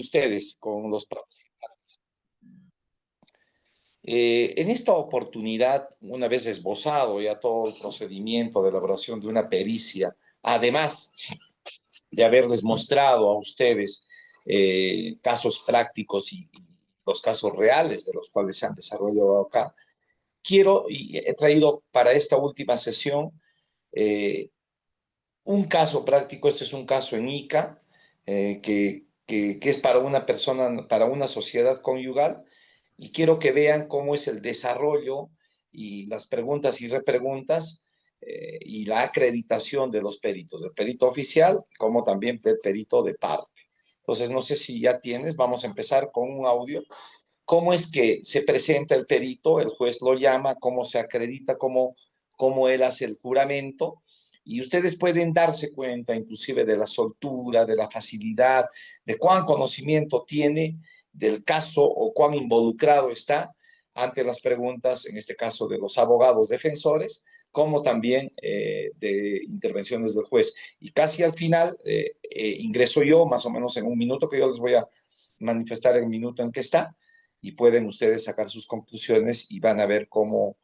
ustedes, con los participantes. En esta oportunidad, una vez esbozado ya todo el procedimiento de elaboración de una pericia, además de haberles mostrado a ustedes casos prácticos y los casos reales de los cuales se han desarrollado acá, quiero y he traído para esta última sesión un caso práctico. Este es un caso en Ica, que es para una persona, para una sociedad conyugal, y quiero que vean cómo es el desarrollo y las preguntas y repreguntas y la acreditación de los peritos, del perito oficial como también del perito de parte. Entonces, no sé si ya tienes, vamos a empezar con un audio. ¿Cómo es que se presenta el perito? El juez lo llama, cómo se acredita, cómo él hace el juramento. Y ustedes pueden darse cuenta inclusive de la soltura, de la facilidad, de cuán conocimiento tiene del caso o cuán involucrado está ante las preguntas, en este caso de los abogados defensores, como también de intervenciones del juez. Y casi al final ingreso yo, más o menos en un minuto, que yo les voy a manifestar el minuto en que está, y pueden ustedes sacar sus conclusiones y van a ver cómo,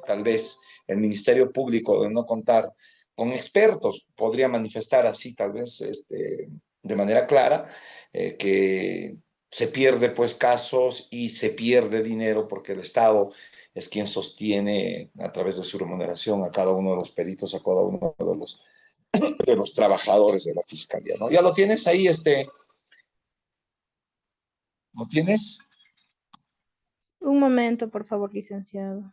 tal vez el Ministerio Público, de no contar con expertos, podría manifestar así tal vez de manera clara que se pierde pues casos y se pierde dinero porque el Estado es quien sostiene a través de su remuneración a cada uno de los peritos, a cada uno de los trabajadores de la Fiscalía, ¿no? Ya lo tienes ahí, ¿lo tienes? Un momento, por favor, licenciado.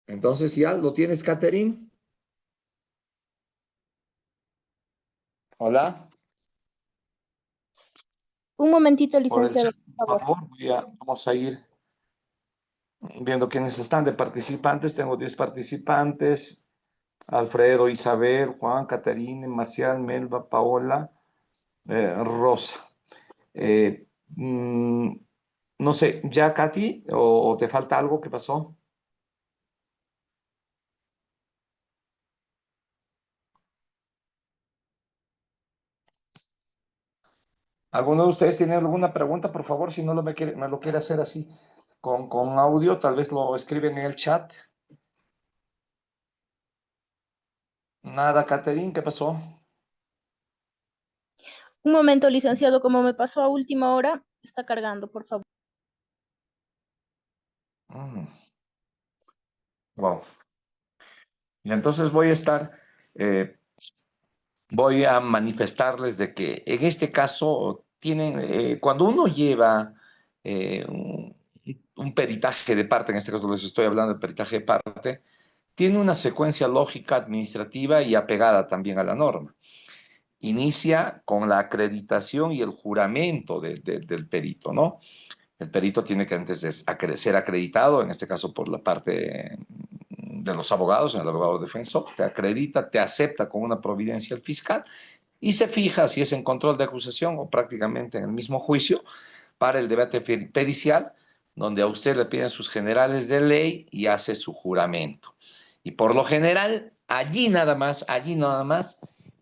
Entonces, ¿ya lo tienes, Catherine? Hola. Un momentito, Por el licenciado, chat, por por favor. favor, vamos a ir viendo quiénes están de participantes. Tengo 10 participantes: Alfredo, Isabel, Juan, Caterine, Marcial, Melba, Paola, Rosa. Eh, mm, no sé, ¿ya, Katy? ¿O te falta algo? ¿Qué pasó? ¿Alguno de ustedes tiene alguna pregunta? Por favor, si no me lo quiere hacer así con audio, tal vez lo escriben en el chat. Nada, Catherine, ¿qué pasó? Un momento, licenciado, como me pasó a última hora, está cargando, por favor. Wow. Y entonces eh, voy a manifestarles de que en este caso cuando uno lleva un peritaje de parte, en este caso les estoy hablando de peritaje de parte, tiene una secuencia lógica, administrativa y apegada también a la norma. Inicia con la acreditación y el juramento del perito, ¿no? El perito tiene que antes de ser acreditado, en este caso por la parte de los abogados, el abogado defensor, te acredita, te acepta con una providencia el fiscal y se fija si es en control de acusación o prácticamente en el mismo juicio para el debate pericial, donde a usted le piden sus generales de ley y hace su juramento. Y por lo general, allí nada más,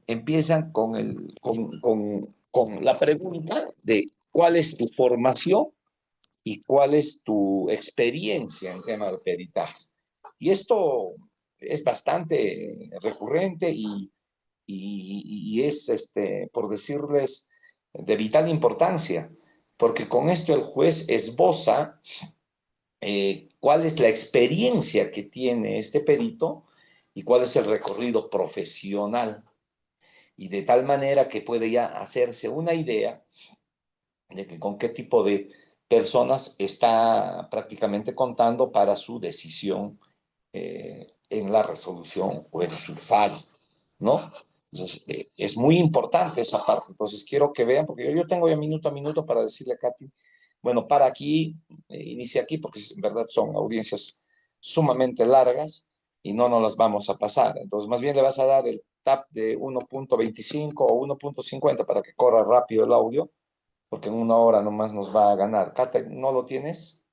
empiezan con la pregunta de cuál es tu formación y cuál es tu experiencia en tema de peritaje. Y esto es bastante recurrente y es, por decirles, de vital importancia, porque con esto el juez esboza cuál es la experiencia que tiene este perito y cuál es el recorrido profesional, y de tal manera que puede ya hacerse una idea de que con qué tipo de personas está prácticamente contando para su decisión en la resolución o en su fallo, ¿no? Entonces, es muy importante esa parte. Entonces, quiero que vean, porque yo tengo ya minuto a minuto para decirle a Katy, bueno, para aquí, inicia aquí, porque en verdad son audiencias sumamente largas y no nos las vamos a pasar. Entonces, más bien le vas a dar tap de 1.25 o 1.50 para que corra rápido el audio, porque en una hora nomás nos va a ganar. Kate, ¿no lo tienes?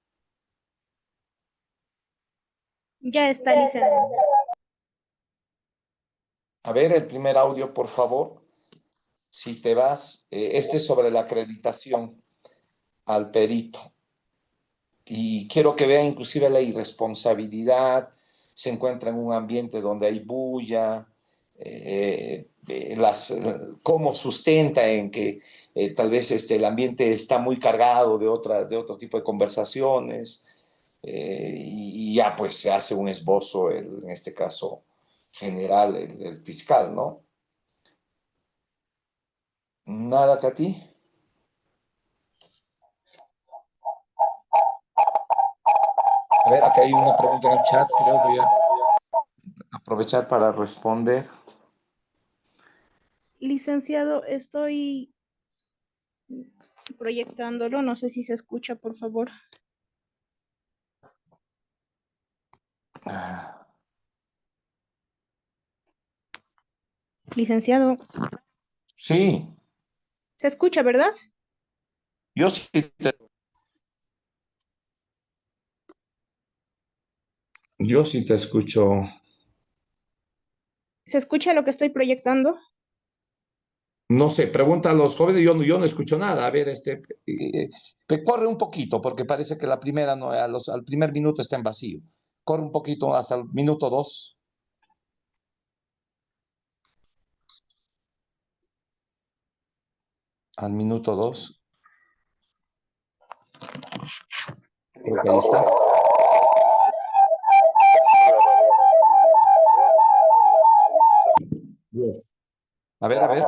Ya está, licenciado. A ver, el primer audio, por favor. Si te vas, este es sobre la acreditación al perito. Y quiero que vea inclusive la irresponsabilidad, se encuentra en un ambiente donde hay bulla, cómo sustenta en que tal vez el ambiente está muy cargado de otro tipo de conversaciones, y ya pues se hace un esbozo, en este caso general, el fiscal, ¿no? Nada, Katy. A ver, acá hay una pregunta en el chat, creo que voy a aprovechar para responder. Licenciado, estoy proyectándolo, no sé si se escucha, por favor. Licenciado, Sí, se escucha, ¿verdad? yo sí te, yo sí te escucho. ¿Se escucha lo que estoy proyectando? No sé, pregunta a los jóvenes, yo no escucho nada. A ver, corre un poquito, porque parece que la primera no, al primer minuto está en vacío. Corre un poquito hasta el minuto 2. Al minuto 2. Creo que ahí está. Yes. A ver, a ver.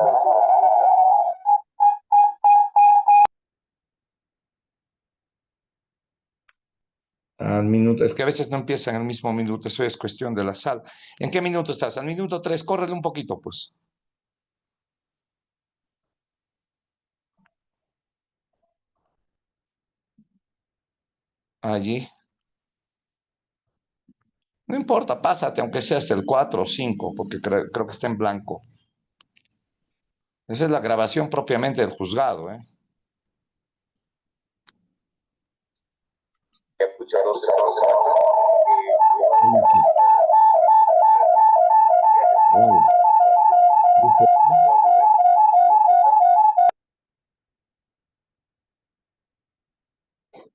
Al minuto, es que a veces no empieza en el mismo minuto, eso es cuestión de la sal. ¿En qué minuto estás? Al minuto 3, córrele un poquito, pues. Allí. No importa, pásate, aunque sea hasta el 4 o 5, porque creo que está en blanco. Esa es la grabación propiamente del juzgado, ¿eh?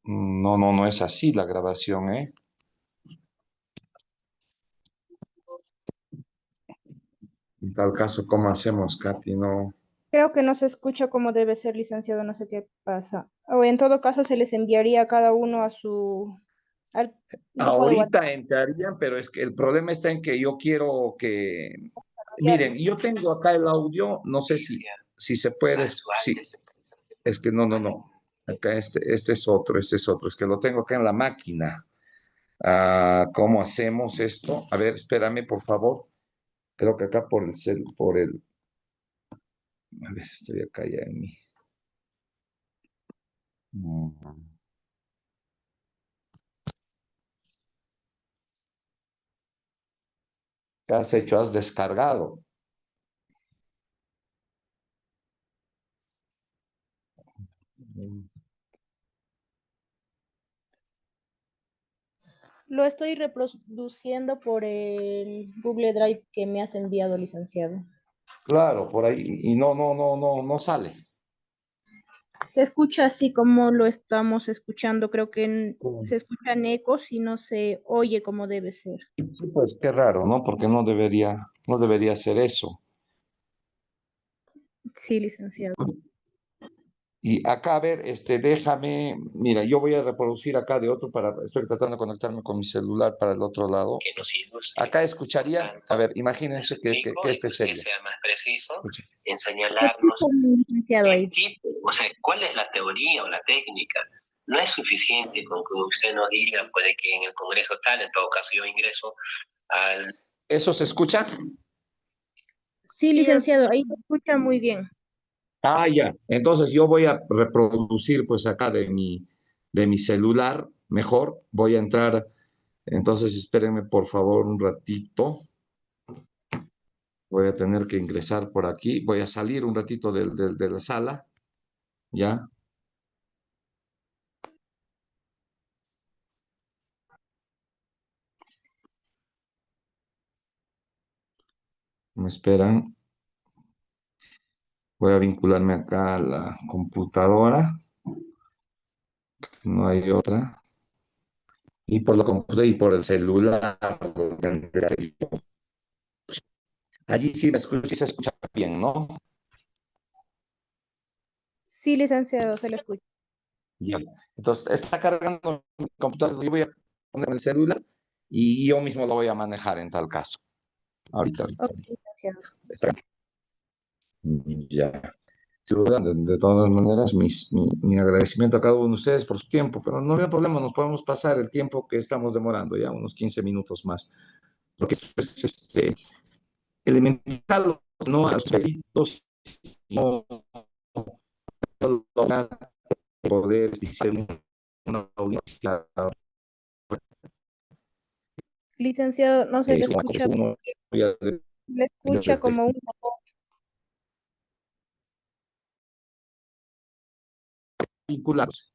No, no, no es así la grabación, ¿eh? En tal caso, ¿cómo hacemos, Katy? No. Creo que no se escucha como debe ser, licenciado, no sé qué pasa. O en todo caso, se les enviaría a cada uno al grupo de WhatsApp. Ahorita entrarían, pero es que el problema está en que yo quiero que, miren, yo tengo acá el audio, no sé si se puede, sí, es que no, no, no, acá este es otro, es que lo tengo acá en la máquina. ¿Cómo hacemos esto? A ver, espérame, por favor. Creo que acá a ver, estoy acá ya en mi. Mm, ¿Qué has hecho? Has descargado. Mm, Lo estoy reproduciendo por el Google Drive que me has enviado, licenciado. Claro, por ahí. Y no, no, no, no, no sale. Se escucha así como lo estamos escuchando. Creo que Mm. se escuchan ecos y no se oye como debe ser. Sí, pues qué raro, ¿no? Porque no debería ser eso. Sí, licenciado. Y acá, a ver, déjame, mira, yo voy a reproducir acá de otro estoy tratando de conectarme con mi celular para el otro lado. Que nos ilustre. Acá escucharía, a ver, imagínense que este sería. Que sea más preciso escucha, en Se escucha señalarnos bien, licenciado, el ahí. tipo, o sea, cuál es la teoría o la técnica. No es suficiente con que usted nos diga, puede que en el Congreso tal, en todo caso yo ingreso al... ¿Eso se escucha? Sí, licenciado, ahí se escucha muy bien. Ya. Entonces yo voy a reproducir pues acá de mi celular, mejor, voy a entrar, entonces espérenme por favor un ratito. Voy a tener que ingresar por aquí. Voy a salir un ratito de la sala. ¿Ya? Me esperan. Voy a vincularme acá a la computadora. No hay otra. Y por la computadora y por el celular. Allí sí se escucha bien, ¿no? Sí, licenciado, se le escucha. Ya. Entonces, está cargando mi computadora. Yo voy a poner el celular y yo mismo lo voy a manejar en tal caso. Ahorita. Ok, licenciado. Está. Ya. De todas maneras, mi agradecimiento a cada uno de ustedes por su tiempo, pero no hay problema, nos podemos pasar el tiempo que estamos demorando, ya unos 15 minutos más. Lo que es elemental, no a los delitos, no lograr poder decir una audiencia Licenciado, no se le es una cosa, escucha, uno ya se le escucha como un robot. vincularse.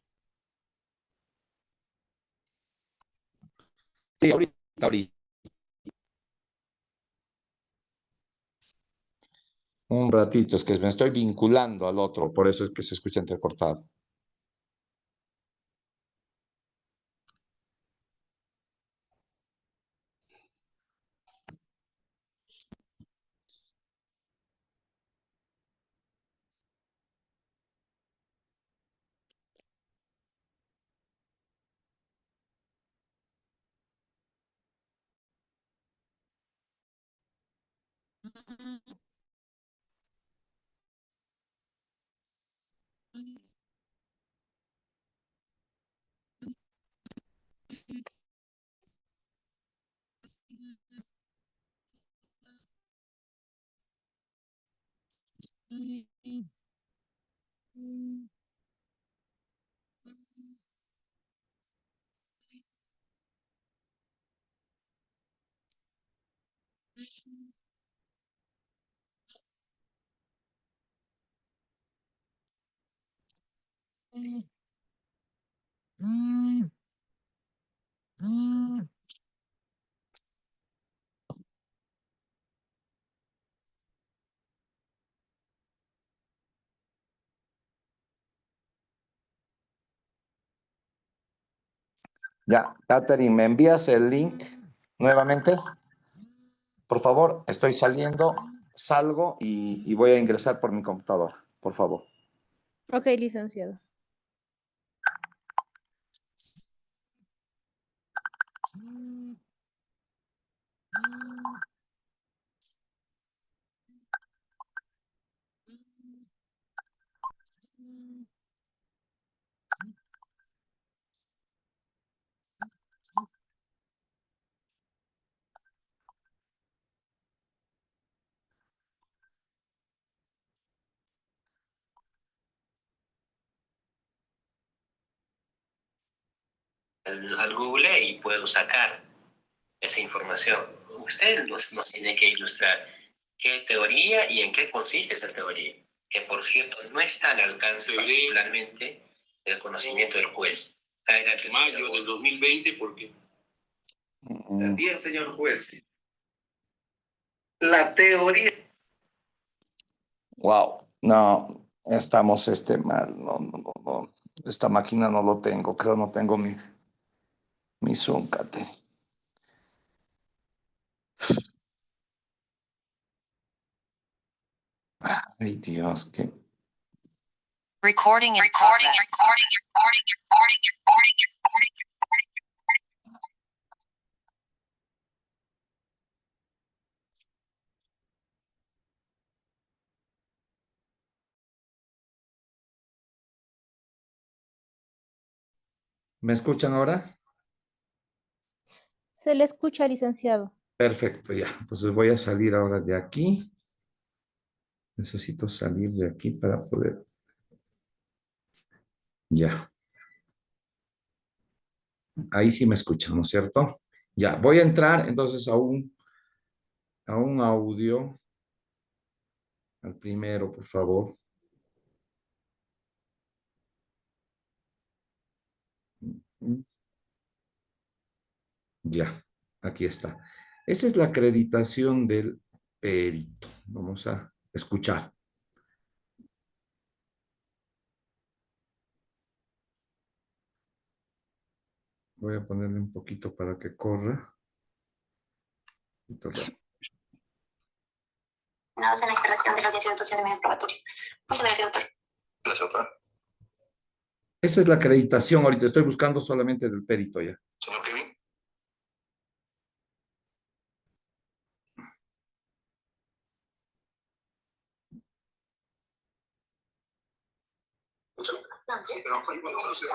Sí, ahorita. Un ratito, es que me estoy vinculando al otro, por eso es que se escucha entrecortado. Ya, Catherine, ¿me envías el link nuevamente? Por favor, estoy saliendo, salgo y voy a ingresar por mi computador, por favor. Ok, licenciado. Al Google y puedo sacar esa información. Usted nos tiene que ilustrar qué teoría y en qué consiste esa teoría, que por cierto no está al alcance particularmente del conocimiento del juez. Mayo del 2020, ¿por qué? Bien, señor juez. La teoría. Wow, no, estamos mal, no. Esta máquina no lo tengo, creo no tengo mi Zoom, Catherine. Ay, Dios, qué. ¿Me escuchan ahora? Se le escucha, licenciado. Perfecto, ya. Entonces voy a salir ahora de aquí. Necesito salir de aquí para poder. Ya. Ahí sí me escuchan, ¿no es cierto? Ya, voy a entrar entonces a un audio. al primero, por favor. Ya, aquí está. Esa es la acreditación del perito. Vamos a escuchar. Voy a ponerle un poquito para que corra. En la instalación de la audiencia de actuación de medios probatorios. Muchas gracias, doctor. Gracias, doctora. Esa es la acreditación. Ahorita estoy buscando solamente del perito ya. Señor Kevin. Sí, pero no sé.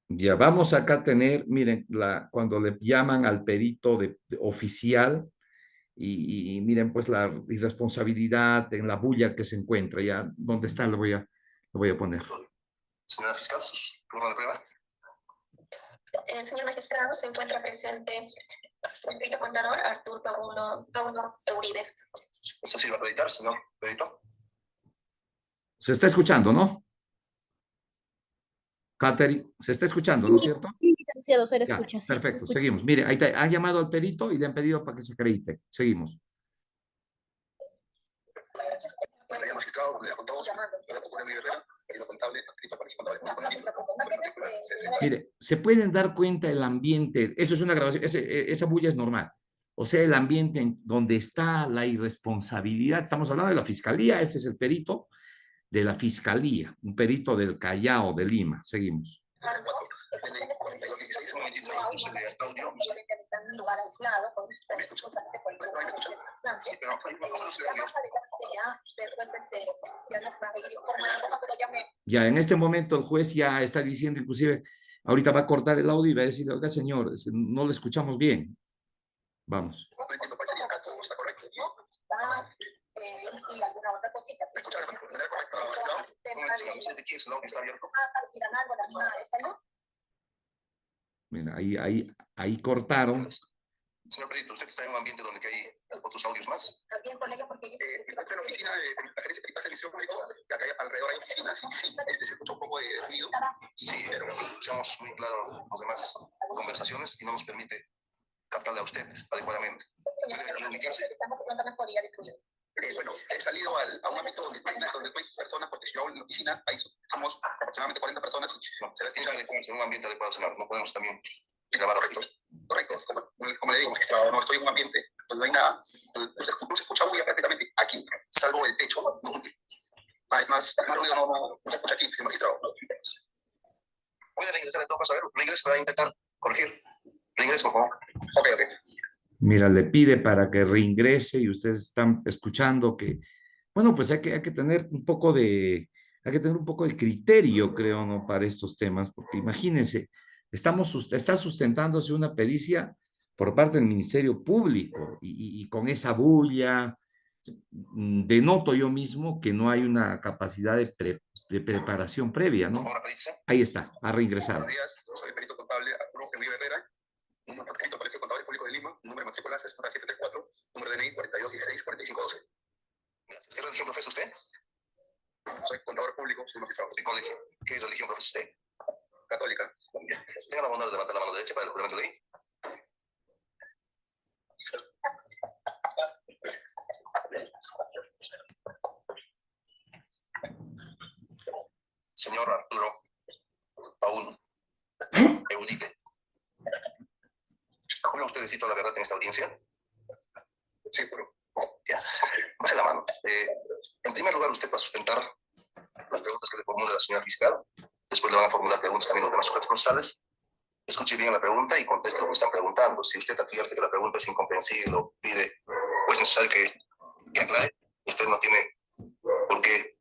Ya vamos acá a tener, miren, cuando le llaman al perito oficial y miren pues la irresponsabilidad en la bulla que se encuentra, ya, ¿dónde está? Lo voy a poner. Señora fiscal, sus turno de prueba. Señor magistrado, se encuentra presente el perito contador Artur Paulo Uribe. ¿Eso sí va a acreditar, señor perito? Se está escuchando, ¿no? Catherine, se está escuchando, ¿no es cierto? Sí, licenciado, se le Ya, escucha. Sí, perfecto, se escucha. seguimos. Mire, ahí ha llamado al perito y le han pedido para que se acredite. Seguimos. Señor magistrado, le contamos, la procura de Rivera, perito contable, adscrito para el contable. Mire, se pueden dar cuenta el ambiente, eso es una grabación, esa bulla es normal. O sea, el ambiente en donde está la irresponsabilidad. Estamos hablando de la fiscalía, ese es el perito de la fiscalía, un perito del Callao, de Lima. Seguimos. Ya en este momento el juez ya está diciendo, inclusive, ahorita va a cortar el audio y va a decir, oiga señor, es que no le escuchamos bien. Vamos. Y alguna otra cosita. Mira, ahí cortaron. Señor perito, usted está en un ambiente donde hay otros audios más. También con ella porque ella Encontré en la oficina de la gerencia de servicio público, que acá alrededor hay oficinas, sí, se escucha un poco de ruido. Sí, pero escuchamos muy claro las demás conversaciones y no nos permite captarle a usted adecuadamente. Bueno, he salido a un ámbito donde hay personas, porque si yo en la oficina, ahí somos aproximadamente 40 personas y se les tiene que adecuarse en un ambiente adecuado, señor. No podemos también grabar objetos. Correcto, como le digo, magistrado, no estoy en un ambiente donde no hay nada, no se escucha bulla prácticamente aquí, salvo el techo. Más ruido no se escucha aquí, señor magistrado. Voy a regresar en todo caso, a ver, reingreso para intentar corregir. Reingreso, por favor. Ok. Mira, le pide para que reingrese y ustedes están escuchando que, bueno, pues hay que tener un poco de criterio, creo, ¿no? Para estos temas, porque imagínense, está sustentándose una pericia por parte del Ministerio Público y con esa bulla, denoto yo mismo que no hay una capacidad de preparación previa, ¿no? Ahí está, ha reingresado. Buenos días, soy el perito contable Arturo Uribe Herrera, número adscrito Colegio de Contadores Públicos de Lima, número de matrícula 6734, número de DNI 42164512. ¿Qué religión profesa usted? Soy contador público, soy magistrado. ¿De colegio? ¿Qué religión profesa usted? Católica. Tenga la bondad de levantar la mano derecha para el juramento de ley. Señor Arturo Paulo Uribe, ¿jura usted decir toda la verdad en esta audiencia? Sí, pero ya, baje la mano. En primer lugar, usted va a sustentar las preguntas que le formule la señora fiscal. Después le van a formular preguntas también los demás sujetos procesales. Escuche bien la pregunta y conteste lo que están preguntando. Si usted advierte que la pregunta es incomprensible o pide o es necesario que aclare, usted no tiene por qué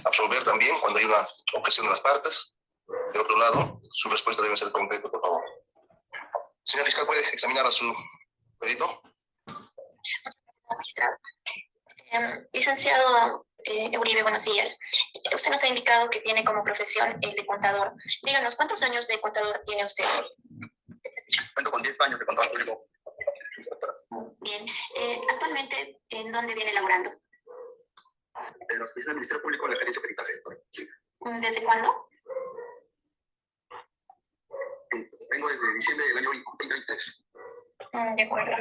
absolver también cuando hay una objeción de las partes. De otro lado, su respuesta debe ser completa, por favor. Señor fiscal, ¿puede examinar a su perito? Magistrado. Licenciado Uribe, buenos días. Usted nos ha indicado que tiene como profesión el de contador. Díganos, ¿cuántos años de contador tiene usted? Cuento con 10 años de contador público. Bien. Actualmente, ¿en dónde viene laborando? En la oficina del Ministerio Público en la gerencia de peritaje. ¿Desde cuándo? Vengo desde diciembre del año 2023. De acuerdo.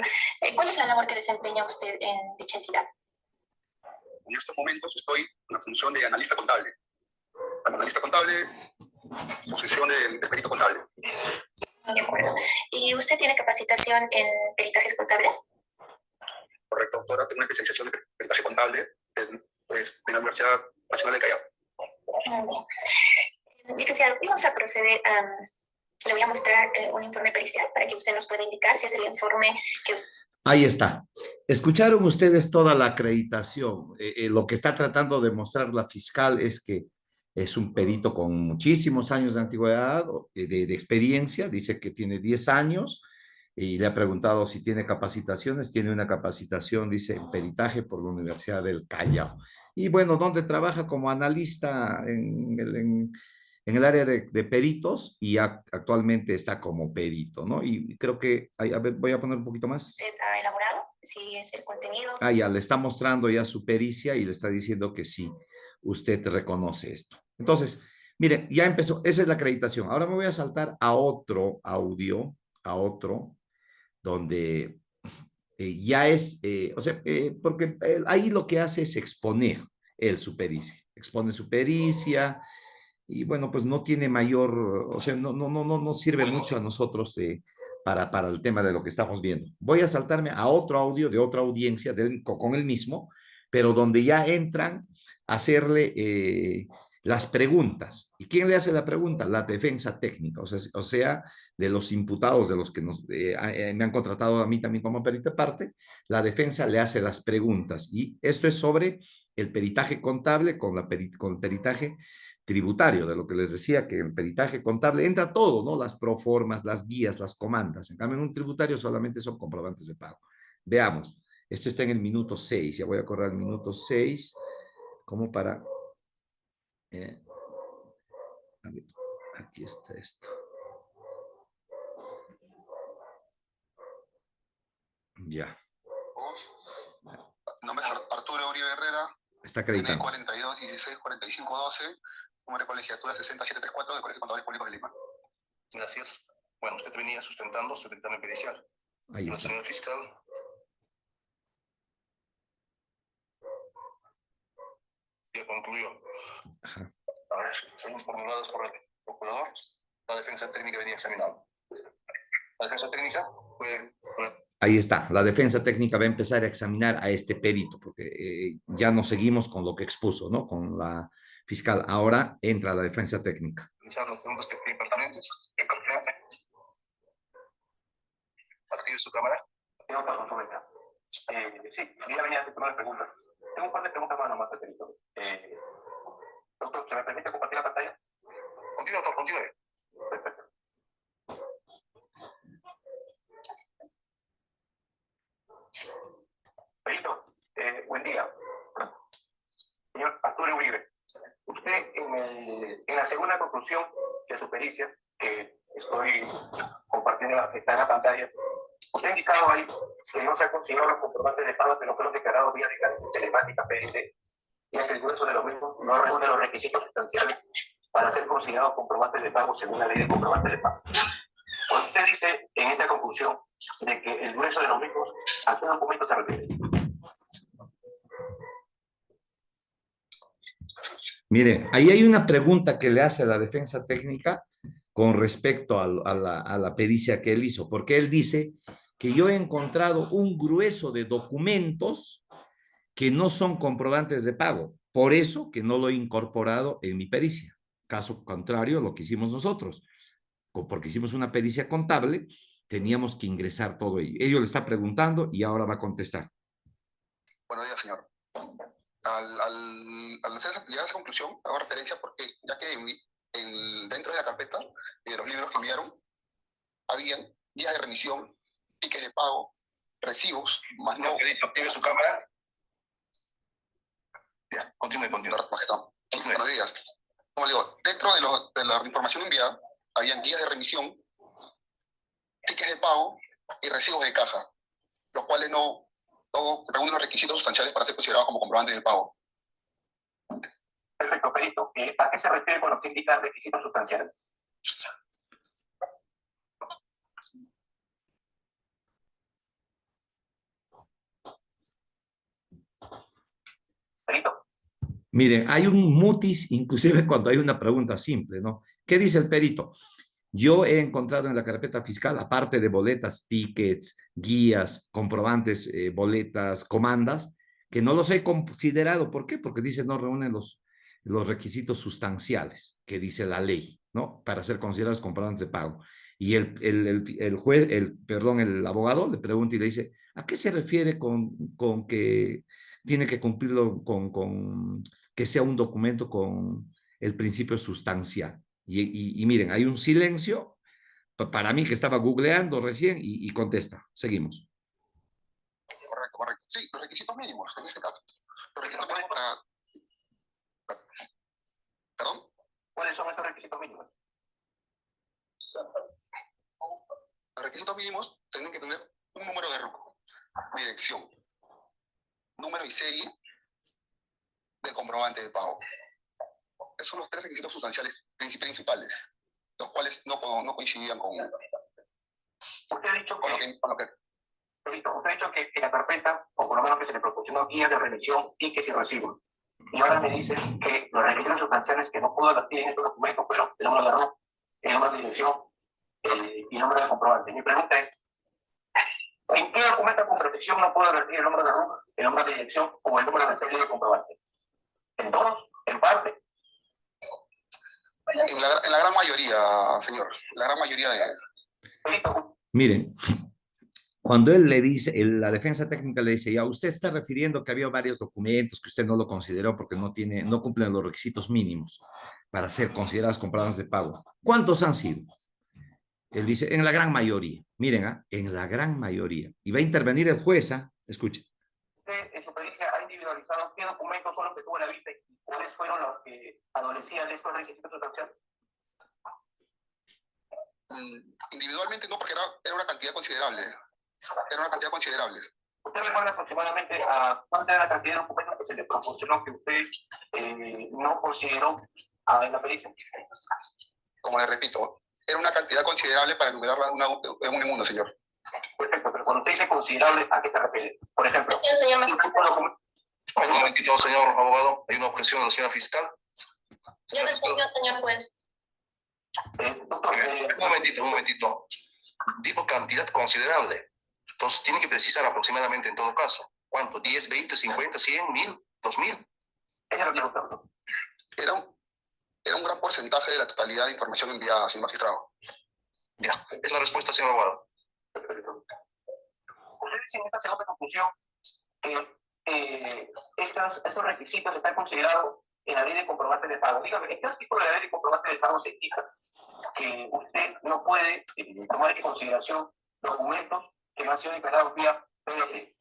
¿Cuál es la labor que desempeña usted en dicha entidad? En estos momentos estoy en la función de analista contable. Analista contable, posición de perito contable. De acuerdo. ¿Y usted tiene capacitación en peritajes contables? Correcto, doctora. Tengo una especialización de peritaje contable de la Universidad Nacional de Callao. Licenciado, vamos a proceder a... Le voy a mostrar un informe pericial para que usted nos pueda indicar si es el informe que... Ahí está. Escucharon ustedes toda la acreditación. Lo que está tratando de mostrar la fiscal es que es un perito con muchísimos años de antigüedad, de experiencia. Dice que tiene 10 años y le ha preguntado si tiene capacitaciones. Tiene una capacitación, dice, en peritaje por la Universidad del Callao. Y bueno, donde trabaja como analista en el área de peritos y actualmente está como perito, ¿no? Y creo que, a ver, voy a poner un poquito más. ¿Usted ha elaborado? Si es el contenido. Ya, le está mostrando ya su pericia y le está diciendo que sí, usted reconoce esto. Entonces, miren, ya empezó, esa es la acreditación. Ahora me voy a saltar a otro audio, donde ya es, o sea, porque ahí lo que hace es exponer él su pericia, expone su pericia, y bueno, pues no tiene mayor, o sea, no sirve mucho a nosotros para el tema de lo que estamos viendo. Voy a saltarme a otro audio de otra audiencia con el mismo, pero donde ya entran a hacerle las preguntas. ¿Y quién le hace la pregunta? La defensa técnica, o sea de los imputados, de los que me han contratado a mí también como perito de parte, la defensa le hace las preguntas. Y esto es sobre el peritaje contable con el peritaje tributario, de lo que les decía, que el peritaje contable entra todo, ¿no? Las proformas, las guías, las comandas. En cambio, en un tributario solamente son comprobantes de pago. Veamos, esto está en el minuto 6, ya voy a correr al minuto 6, como para... a ver, aquí está esto. Ya. Mi nombre es Arturo Uribe Herrera. Está acreditando. 42 16 45 12. Número de colegiatura 60734 del Colegio de Contadores Públicos de Lima. Gracias. Bueno, usted venía sustentando su dictamen pericial. Ahí está. Señor fiscal. Ya concluyó. Ajá. A ver, según formulados por el procurador, la defensa técnica venía examinando. La defensa técnica fue... Ahí está, la defensa técnica va a empezar a examinar a este perito, porque ya no seguimos con lo que expuso, ¿no? Con la fiscal. Ahora entra la defensa técnica. Los segundos departamentos. ¿Active su cámara? Tengo para consulta. Sí, ya venía a hacer una pregunta. Tengo un par de preguntas más nomás al perito. Doctor, ¿se me permite compartir la pantalla? Continúe, doctor, continúe. Perfecto. Perito, buen día. Señor Arturo Uribe, usted en la segunda conclusión de su pericia, que estoy compartiendo, está en la pantalla, usted ha indicado ahí que no se han conseguido los comprobantes de pago que no fueron declarados vía de telemática PDT, ya que el grueso de los mismos no reúne los requisitos sustanciales para ser considerados comprobantes de pago según la ley de comprobantes de pago. Cuando usted dice en esta conclusión de que el grueso de los mismos, ¿a qué documento se refiere? Mire, ahí hay una pregunta que le hace a la defensa técnica con respecto a la pericia que él hizo, porque él dice que yo he encontrado un grueso de documentos que no son comprobantes de pago, por eso que no lo he incorporado en mi pericia. Caso contrario, lo que hicimos nosotros, porque hicimos una pericia contable, teníamos que ingresar todo ello. Ello le está preguntando y ahora va a contestar. Buenos días, señor. Al llegar a esa conclusión, hago referencia porque, ya que dentro de la carpeta de los libros que enviaron, habían guías de remisión, tickets de pago, recibos, más no... Active su cámara. Ya, continúe. Majestad. Buenos días. Como le digo, dentro de la información enviada, habían guías de remisión, tickets de pago y recibos de caja. los cuales no reúnen los requisitos sustanciales para ser considerados como comprobantes de pago. Perfecto, perito. ¿A qué se refiere cuando se indica requisitos sustanciales? Perito. Miren, hay un mutis inclusive cuando hay una pregunta simple, ¿no? ¿Qué dice el perito? Yo he encontrado en la carpeta fiscal, aparte de boletas, tickets, guías, comprobantes, boletas, comandas, que no los he considerado. ¿Por qué? Porque dice no reúnen los requisitos sustanciales que dice la ley, ¿no? Para ser considerados comprobantes de pago. Y el juez, perdón, el abogado le pregunta y le dice, ¿a qué se refiere con que tiene que cumplirlo con que sea un documento con el principio sustancial? Y miren, hay un silencio para mí que estaba googleando recién y contesta. Seguimos. Correcto, correcto. Sí, los requisitos mínimos, en este caso. Los requisitos mínimos para... ¿Perdón? ¿Cuáles son estos requisitos mínimos? Los requisitos mínimos tienen que tener un número de RUC, dirección, número y serie del comprobante de pago. Esos son los tres requisitos sustanciales principales, los cuales no coincidían con... Usted ha dicho usted ha dicho que en la carpeta, o por lo menos que se le proporcionó guías de remisión, tickets y recibos. Y ahora me dice que los requisitos sustanciales que no pudo advertir en estos documentos fueron el número de RUC, el número de dirección y el número de comprobante. Mi pregunta es, ¿en qué documento con protección no puedo advertir el número de RUC, el número de dirección o el número de serie de comprobante? ¿En todos? ¿En parte? En la gran mayoría, señor. La gran mayoría de... Miren, cuando él le dice, la defensa técnica le dice, ya, usted está refiriendo que había varios documentos que usted no lo consideró porque no cumplen los requisitos mínimos para ser considerados comprobantes de pago. ¿Cuántos han sido? Él dice, en la gran mayoría. Miren, en la gran mayoría. Y va a intervenir el juez, escuche. ¿Usted en su pericia ha individualizado qué documentos son los que tuvo la vista y cuáles fueron los que adolecían de estos requisitos sustanciales? Individualmente no, porque era una cantidad considerable. Era una cantidad considerable. ¿Usted recuerda aproximadamente a cuánta era la cantidad de documentos que se le proporcionó que usted no consideró en la pericia? Como le repito, era una cantidad considerable para enumerarla en un mundo, señor. Perfecto, pero cuando usted dice considerable, ¿a qué se refiere? Por ejemplo... Sí, señor magistrado. Un momentito, señor abogado. Hay una objeción de la señora fiscal. Yo respondo, señor juez. Un momentito. Dijo cantidad considerable. Entonces tiene que precisar aproximadamente en todo caso. ¿Cuánto? ¿10, 20, 50, 100, 1000, 2000? Era un gran porcentaje de la totalidad de información enviada, señor magistrado. Ya, es la respuesta, señor abogado. Usted dice en esta segunda conclusión que estos requisitos están considerados en la ley de comprobante de pago. Dígame, ¿en qué artículo de la ley de comprobante de pago se indica que usted no puede tomar en consideración documentos que no han sido declarados vía PDG?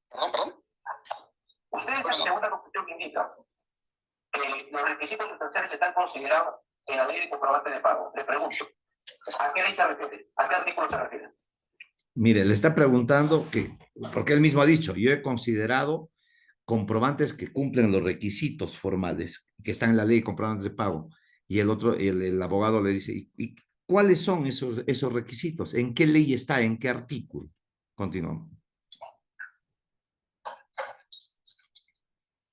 ¿Perdón? Usted en la segunda conclusión indica que los requisitos sustanciales están considerados en la ley de comprobante de pago. Le pregunto, ¿a qué ley se refiere? ¿A qué artículo se refiere? Mire, le está preguntando porque él mismo ha dicho, yo he considerado comprobantes que cumplen los requisitos formales que están en la ley de comprobantes de pago. Y el abogado le dice, ¿y cuáles son esos requisitos? ¿En qué ley está? ¿En qué artículo? Continuamos.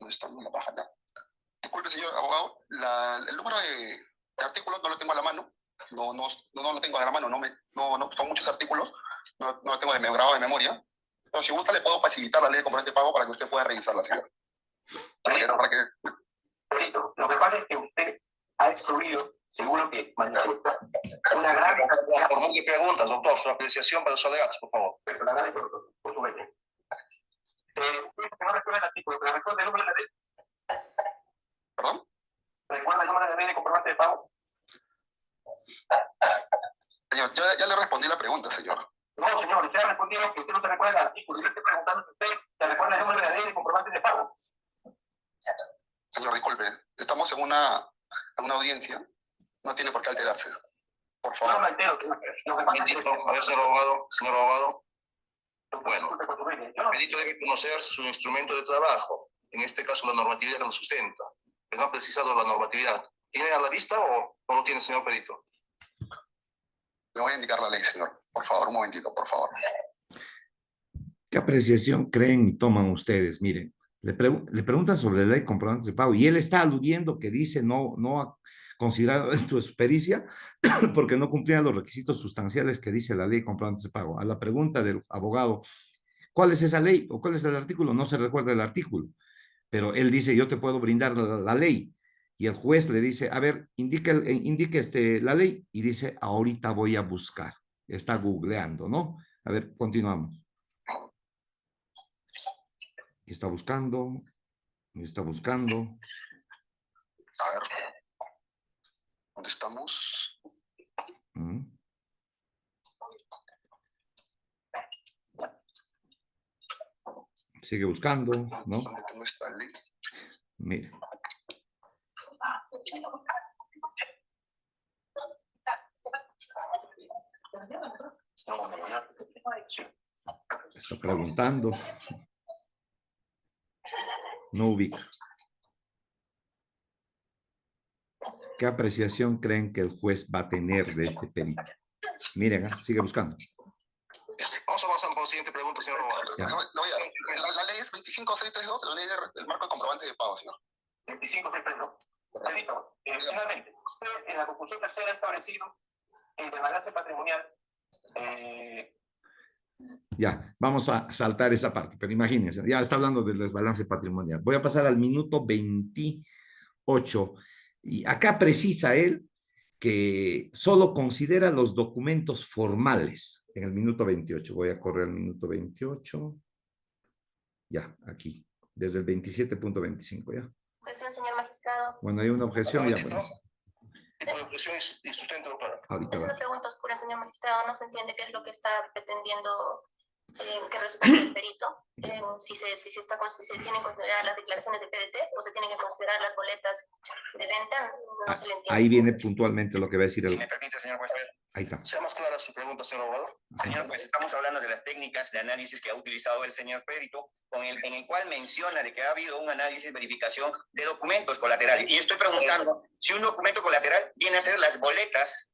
No está en la página. Disculpe, señor abogado, el número de artículos no lo tengo a la mano. No lo tengo a la mano. No son muchos artículos. No lo tengo grabado de memoria. Pero si gusta, le puedo facilitar la ley de comprobante de pago para que usted pueda revisarla, señor. Lo que pasa es que usted ha excluido, según lo que manifiesta, una gran cantidad... Formule preguntas, doctor. Su apreciación para los alegatos, por favor. Pero la gana por su vete. Usted no recuerda el artículo, pero recuerda el número de la ley. ¿Perdón? ¿Recuerda el número de la ley de comprobante de pago? Señor, ya le respondí la pregunta, señor. No, señor, usted ha respondido que usted no se recuerda el artículo. Yo estoy preguntando si usted se recuerda el número de la ley de comprobante de pago. Señor, disculpe, estamos en una audiencia, no tiene por qué alterarse. por favor. No me altero, lo que pasa es que- A ver, señor abogado, bueno, Yo no- el perito debe conocer su instrumento de trabajo, en este caso la normatividad que lo sustenta. Pero no ha precisado la normatividad. ¿Tiene a la vista o no lo tiene, señor perito? Le voy a indicar la ley, señor. Por favor, un momentito, por favor. ¿Qué apreciación creen y toman ustedes? Miren, le preguntan sobre la ley de comprobantes de pago y él está aludiendo que dice no ha considerado en su pericia porque no cumplía los requisitos sustanciales que dice la ley de comprobantes de pago. A la pregunta del abogado, ¿cuál es esa ley o cuál es el artículo? No se recuerda el artículo, pero él dice, yo te puedo brindar la ley. Y el juez le dice, a ver, indique la ley y dice, ahorita voy a buscar. Está googleando, ¿no? A ver, continuamos. Está buscando. A ver. ¿Dónde estamos? Sigue buscando, ¿no? ¿Dónde tengo esta ley? Mire. Está preguntando. No ubica. ¿Qué apreciación creen que el juez va a tener de este perito? Miren, sigue buscando. Vamos avanzando con la siguiente pregunta, señor abogado. La ley es 25632, la ley del marco de comprobantes de pago, señor. 25632. Perito, finalmente, usted en la conclusión tercera ha establecido el balance patrimonial. Ya, vamos a saltar esa parte, pero imagínense, ya está hablando del desbalance patrimonial. Voy a pasar al minuto 28 y acá precisa él que solo considera los documentos formales en el minuto 28. Voy a correr al minuto 28. Ya, aquí, desde el 27.25, ¿ya? Objeción, señor magistrado. Bueno, hay una objeción, ya, bueno. Tipo de objeción y sustento, doctora. Ahorita Es va. una pregunta oscura, señor magistrado. No se entiende qué es lo que está pretendiendo que responda el perito. Si se tienen que considerar las declaraciones de PDTs o se tienen que considerar las boletas de venta, no se le entiende. Ahí viene puntualmente lo que va a decir el... Si me permite, señor juez. Ahí está. ¿Sea más clara su pregunta, señor abogado? Señor juez, estamos hablando de las técnicas de análisis que ha utilizado el señor perito, en el cual menciona de que ha habido un análisis, verificación de documentos colaterales. Y estoy preguntando si un documento colateral viene a ser las boletas,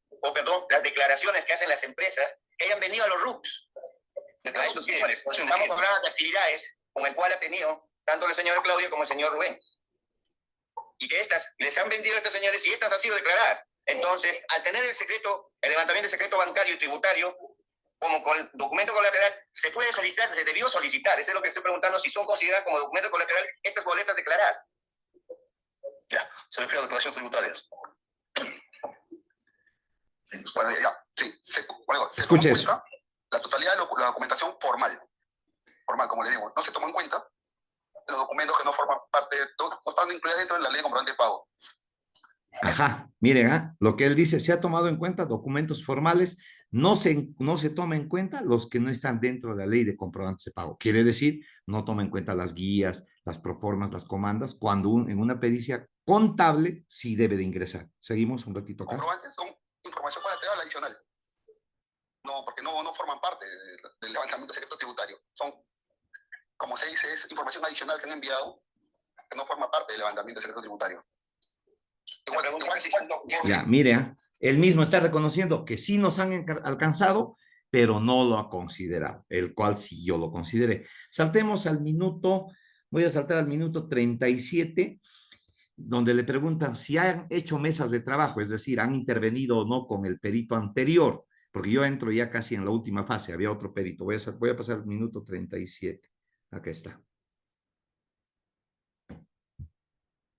las declaraciones que hacen las empresas que hayan venido a los RUPs. A estos señores. Vamos a hablar de actividades con el cual ha tenido tanto el señor Claudio como el señor Rubén. Y que estas les han vendido a estos señores y estas han sido declaradas. Entonces, al tener el levantamiento de secreto bancario y tributario, como con documento colateral, se puede solicitar, se debió solicitar. Eso es lo que estoy preguntando, si son consideradas como documento colateral estas boletas declaradas. Ya, se refiere a declaraciones tributarias. Bueno, ya, sí. Escuche eso. La totalidad de la documentación formal, como le digo, no se tomó en cuenta los documentos que no forman parte, no están incluidos dentro de la ley de comprobante de pago. Ajá, miren, lo que él dice, se ha tomado en cuenta documentos formales, no se toma en cuenta los que no están dentro de la ley de comprobantes de pago. Quiere decir, no toma en cuenta las guías, las proformas, las comandas, cuando en una pericia contable sí debe de ingresar. Seguimos un ratito acá. Comprobantes son información colateral adicional. No, porque no forman parte del levantamiento de secreto tributario. Son, como se dice, es información adicional que han enviado que no forma parte del levantamiento de secreto tributario. Ya, mire, él mismo está reconociendo que sí nos han alcanzado, pero no lo ha considerado, el cual sí yo lo consideré. Saltemos al minuto, voy a saltar al minuto 37, donde le preguntan si han hecho mesas de trabajo, es decir, han intervenido o no con el perito anterior, porque yo entro ya casi en la última fase, había otro perito. Voy a pasar al minuto 37. Acá está.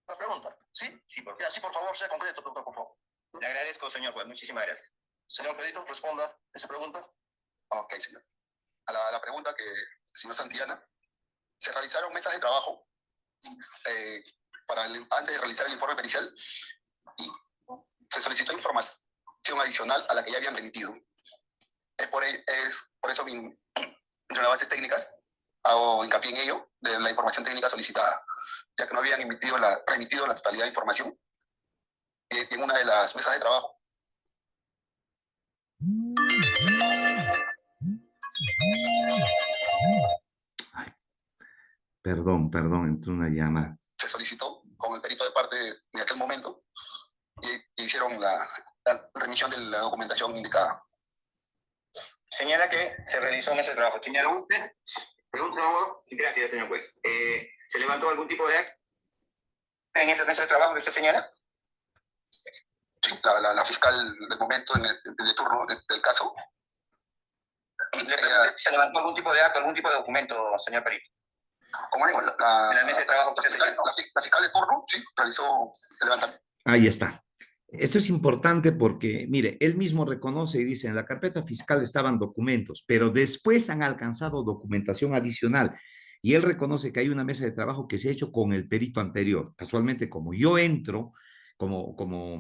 La pregunta, ¿sí? Sí, por favor, sea concreto, doctor, por favor. Le agradezco, señor juez. Muchísimas gracias. Señor perito, responda esa pregunta. Ok, señor. A la pregunta que el señor Santillana, se realizaron mesas de trabajo antes de realizar el informe pericial y se solicitó información adicional a la que ya habían remitido. Es por eso entre las bases técnicas hago hincapié en ello, de la información técnica solicitada, ya que no habían remitido la totalidad de información en una de las mesas de trabajo. Perdón, entró una llamada. Se solicitó con el perito de parte de aquel momento y hicieron la remisión de la documentación indicada. Señala que se realizó en ese trabajo. ¿Tiene algún? Pregunta, gracias, señor juez. ¿Se levantó algún tipo de acta en ese trabajo que usted señala? Sí, la fiscal del momento, de turno del caso. Le pregunto si se levantó algún tipo de acta, algún tipo de documento, señor perito. Como digo, En la mesa de trabajo que usted señaló. la fiscal de turno, sí, realizó el levantamiento. Ahí está. Eso es importante porque, mire, él mismo reconoce y dice, en la carpeta fiscal estaban documentos, pero después han alcanzado documentación adicional. Y él reconoce que hay una mesa de trabajo que se ha hecho con el perito anterior. Casualmente, como yo entro como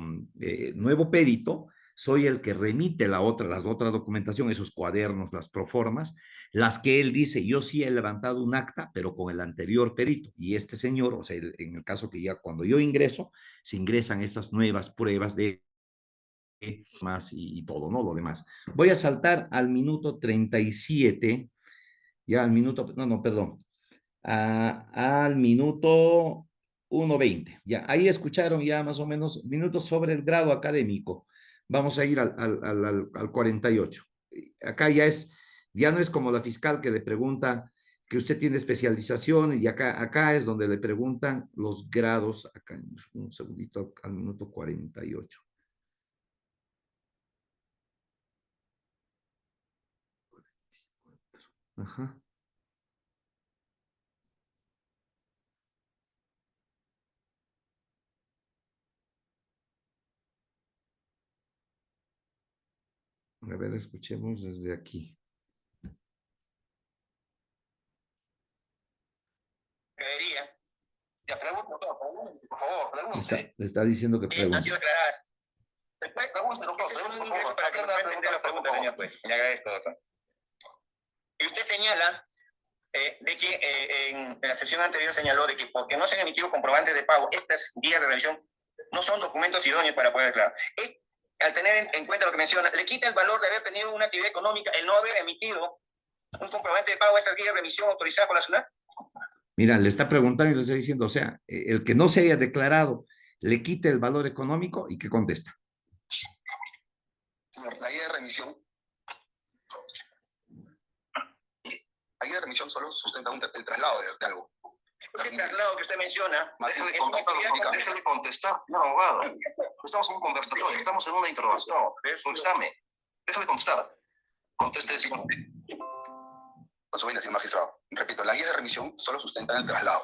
nuevo perito, soy el que remite las otras documentación, esos cuadernos, las proformas, las que él dice, yo sí he levantado un acta, pero con el anterior perito. Y este señor, o sea, en el caso que ya cuando yo ingreso, se ingresan estas nuevas pruebas de más y todo, ¿no? Lo demás. Voy a saltar al minuto 37, ya al minuto, no, perdón, al minuto 1:20. Ya, ahí escucharon ya más o menos minutos sobre el grado académico. Vamos a ir al 48. Acá ya no es como la fiscal que le pregunta que usted tiene especialización y acá es donde le preguntan los grados. Acá, un segundito, al minuto 48. Ajá. A ver, escuchemos desde aquí. Ya pregunto, por favor, pregunte. Le está diciendo que Han pregunte. sido aclaradas. Pregunte, doctor. Ese es un ingreso para que me pueda entender la pregunta, señor juez. Le agradezco, doctor. Y usted señala de que en la sesión anterior señaló de que porque no se han emitido comprobantes de pago, estas guías de revisión no son documentos idóneos para poder declarar. Al tener en cuenta lo que menciona, le quita el valor de haber tenido una actividad económica el no haber emitido un comprobante de pago a estas guías de revisión autorizadas por la SUNAT. Mira, le está preguntando y le está diciendo, o sea, el que no se haya declarado, le quite el valor económico y ¿qué contesta? Señor, la guía de remisión solo sustenta el traslado de algo. Ese traslado que usted menciona, déjale contestar, no, abogado. Estamos en un conversatorio, estamos en una interrogación. Déjale contestar. Conteste eso. Con su bien, señor magistrado. Repito, la guía de remisión solo sustenta el traslado.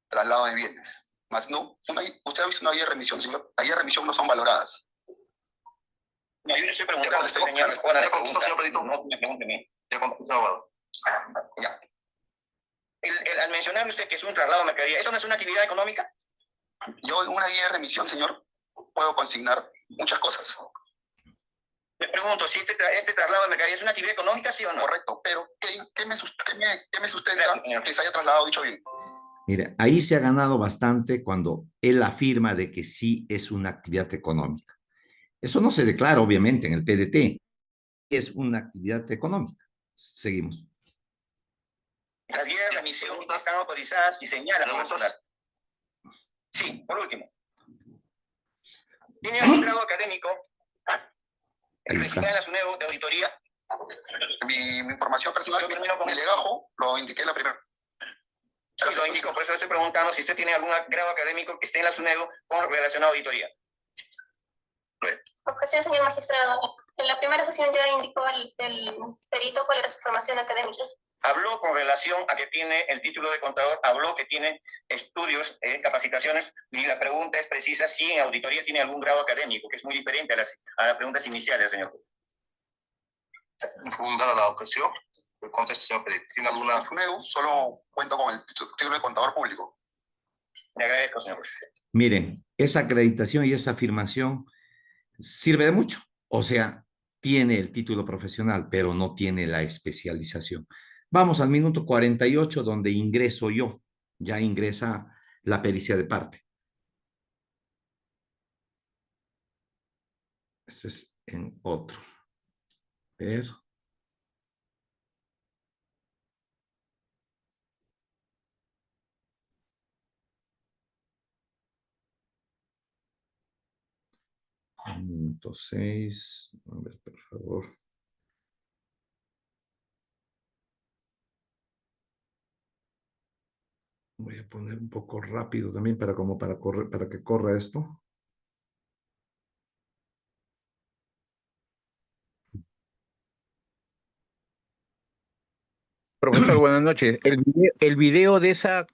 Traslado de bienes. Más no, usted ha visto una guía de remisión, señor. Las guías de remisión no son valoradas. No, yo le estoy preguntando a este señor. ¿Ya contestó, señor Perito? No me pregunte a mí. Ya contestó, abogado. Ya. Al mencionar usted que es un traslado de mercadería, ¿eso no es una actividad económica? Yo en una guía de remisión, señor, puedo consignar muchas cosas. Le pregunto, si este traslado de mercadería es una actividad económica, ¿sí o no? Correcto, pero ¿qué me sustenta Gracias, que se haya trasladado dicho bien? Mire, ahí se ha ganado bastante cuando él afirma de que sí es una actividad económica. Eso no se declara, obviamente, en el PDT. Es una actividad económica. Seguimos. Las guías de remisión están autorizadas y señalan. Sí, por último. ¿Tiene algún grado académico registrado en la SUNEDO de auditoría? Mi información personal, mi legajo, lo indiqué en la primera. Sí, lo indico, por eso estoy preguntando si usted tiene algún grado académico que esté en la SUNEDO con relación a auditoría. Objeción, señor magistrado. En la primera sesión ya indicó el perito cuál era su formación académica. Habló con relación a que tiene el título de contador, habló que tiene estudios, capacitaciones, y la pregunta es precisa si en auditoría tiene algún grado académico, que es muy diferente a las preguntas iniciales, señor. Dada la ocasión, conteste, señor Perito. ¿Tiene alguna SUNEDO? Solo cuento con el título de contador público. Le agradezco, señor. Miren, esa acreditación y esa afirmación sirve de mucho. O sea, tiene el título profesional, pero no tiene la especialización. Vamos al minuto 48, donde ingreso yo. Ya ingresa la pericia de parte. Ese es en otro. A ver. 506. A ver, por favor. Voy a poner un poco rápido también para que corra esto. Profesor, buenas noches. El video de esa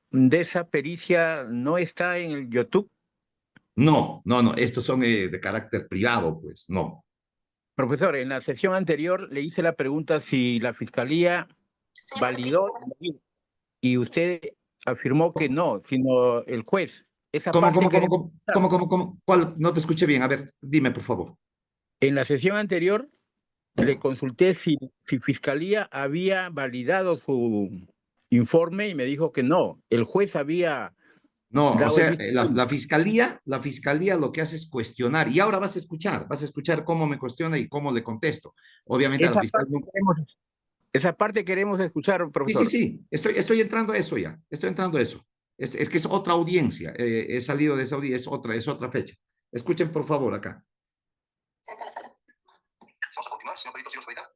pericia no está en el YouTube. No, estos son de carácter privado, pues, no. Profesor, en la sesión anterior le hice la pregunta si la fiscalía validó y usted afirmó que no, sino el juez. Esa ¿Cómo, parte cómo, cómo, queremos cómo, escuchar. cómo? ¿Cuál? No te escuché bien. A ver, dime, por favor. En la sesión anterior le consulté si Fiscalía había validado su informe y me dijo que no. El juez había No, o dado el sea, visto la, bueno. la fiscalía lo que hace es cuestionar. Y ahora vas a escuchar cómo me cuestiona y cómo le contesto. Obviamente a la Esa fiscal parte esa parte queremos escuchar, Sí, profesor. estoy entrando a eso ya, estoy entrando a eso. Es que es otra audiencia, he salido de esa audiencia, es otra fecha. Escuchen por favor acá. Cerca de la sala. Vamos a continuar, señor Perito, ¿sí nos Señor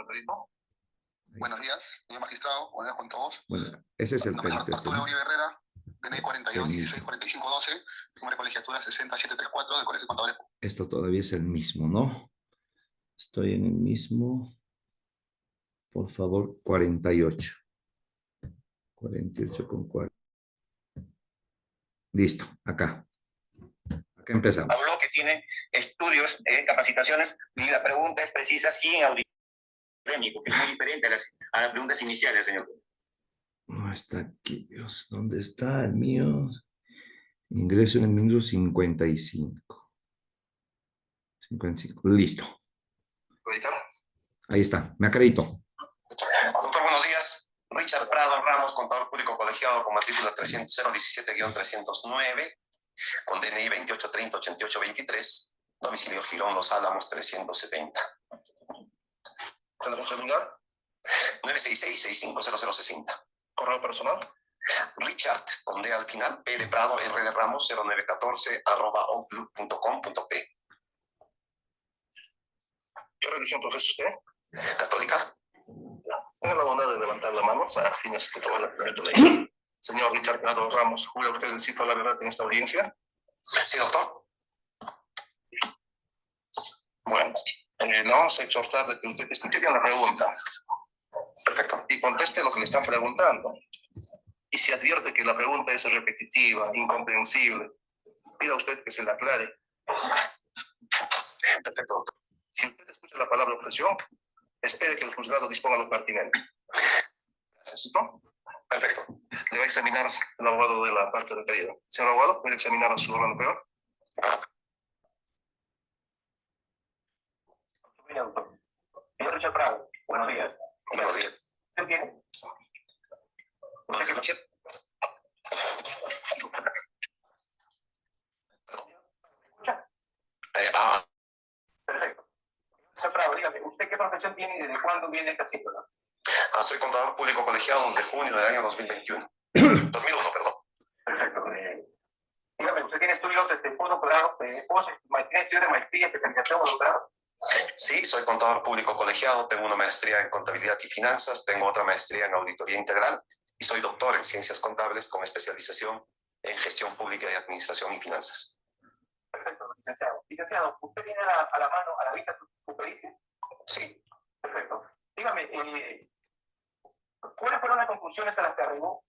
Perito. Buenos días, señor magistrado, buenos días con todos. Bueno, ese es el Nombre perito. Arturo Uribe Herrera, DNI El 42 16 mismo. 45 12, número de colegiatura 60734 del Colegio de Contadores. Esto todavía es el mismo, ¿no? Estoy en el mismo. Por favor, 48. 48 con 40. Listo, acá. Acá empezamos. Habló que tiene estudios, capacitaciones, y la pregunta es precisa si en auditorio académico, que es muy diferente a las preguntas iniciales, señor. No está aquí, Dios. ¿Dónde está el mío? Ingreso en el minuto 55. 55. Listo. ¿Acreditar? Ahí está. Me acredito. Doctor, buenos días. Richard Prado Ramos, contador público colegiado con matrícula 017-309, con DNI 2830-8823, domicilio Girón Los Álamos 370. ¿Teléfono celular? 966-650060. ¿Correo personal? Richard, con D al final, P de Prado, R de Ramos, 0914, @outlook.com.p. ¿Qué religión profesa usted? Católica. Tenga la bondad de levantar la mano para fines de toda la ley. Señor Richard Prado Ramos, ¿jura usted decir toda la verdad en esta audiencia? Sí, doctor. Bueno, no vamos a exhortar de que usted escuche bien la pregunta. Perfecto. Y conteste lo que le están preguntando. Y si advierte que la pregunta es repetitiva, incomprensible, pida usted que se la aclare. Perfecto, doctor. Si usted escucha la palabra objeción, espere que el juzgado disponga lo pertinente. ¿No? Perfecto. Le va a examinar el abogado de la parte requerida. Señor abogado, ¿puede examinar a su órgano peor? Señor Richard Prado, buenos días. Buenos días. ¿Usted tiene? ¿No se escucha? Perfecto. Señor Prado, dígame, ¿usted qué profesión tiene y desde cuándo viene esta situación? Soy contador público colegiado desde junio del año 2021. 2001, perdón. Perfecto. Dígame, ¿usted tiene estudios postdoctorado, tiene estudios de maestría, especialización o doctorado? Sí, soy contador público colegiado, tengo una maestría en contabilidad y finanzas, tengo otra maestría en auditoría integral y soy doctor en ciencias contables con especialización en gestión pública y administración y finanzas. Perfecto, licenciado. Licenciado, ¿usted tiene a la mano, a la vista su pericia? Sí. Perfecto. Dígame, ¿cuáles fueron las conclusiones a las que arribó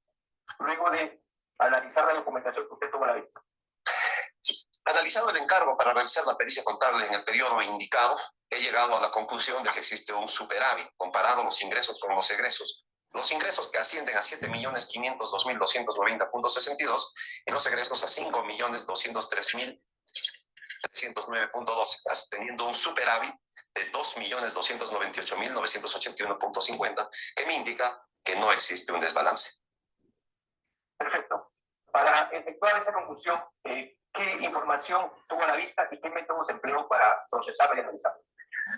luego de analizar la documentación que usted tuvo a la vista? Analizando el encargo para realizar la pericia contable en el periodo indicado, he llegado a la conclusión de que existe un superávit comparado los ingresos con los egresos. Los ingresos que ascienden a 7.502.290.62 y los egresos a 5.203.309.12, teniendo un superávit de 2.298.981.50, que me indica que no existe un desbalance. Perfecto. Para efectuar esa conclusión, ¿qué información tuvo a la vista y qué métodos empleó para procesarla y analizarla?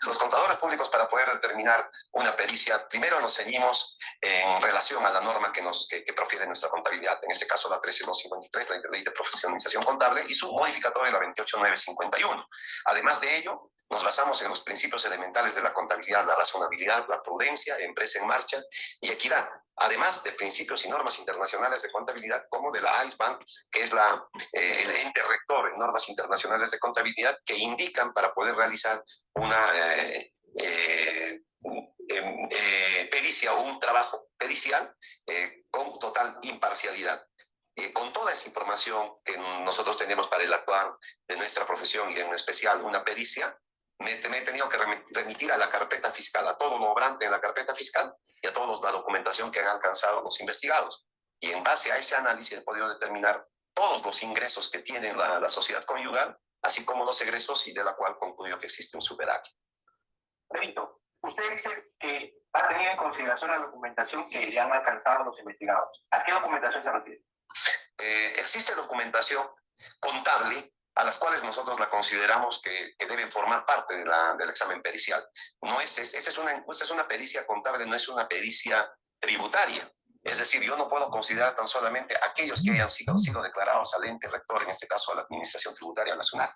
Los contadores públicos, para poder determinar una pericia, primero nos ceñimos en relación a la norma que profiere nuestra contabilidad, en este caso la 13253, la Ley de Profesionalización Contable, y su modificatoria, la 28951. Además de ello, nos basamos en los principios elementales de la contabilidad, la razonabilidad, la prudencia, empresa en marcha y equidad, además de principios y normas internacionales de contabilidad, como de la ISBAN, que es el ente rector en normas internacionales de contabilidad, que indican para poder realizar una pericia o un trabajo pericial con total imparcialidad. Con toda esa información que nosotros tenemos para el actuar de nuestra profesión y en especial una pericia, me he tenido que remitir a la carpeta fiscal, a todo lo obrante en la carpeta fiscal y a toda la documentación que han alcanzado los investigados. Y en base a ese análisis he podido determinar todos los ingresos que tiene la sociedad conyugal, así como los egresos, y de la cual concluyo que existe un superávit. Benito, usted dice que ha tenido en consideración la documentación que le han alcanzado los investigados. ¿A qué documentación se refiere? Existe documentación contable a las cuales nosotros la consideramos que deben formar parte del examen pericial. Esta es una pericia contable, no es una pericia tributaria. Es decir, yo no puedo considerar tan solamente aquellos que hayan sido declarados al ente rector, en este caso a la Administración Tributaria Nacional.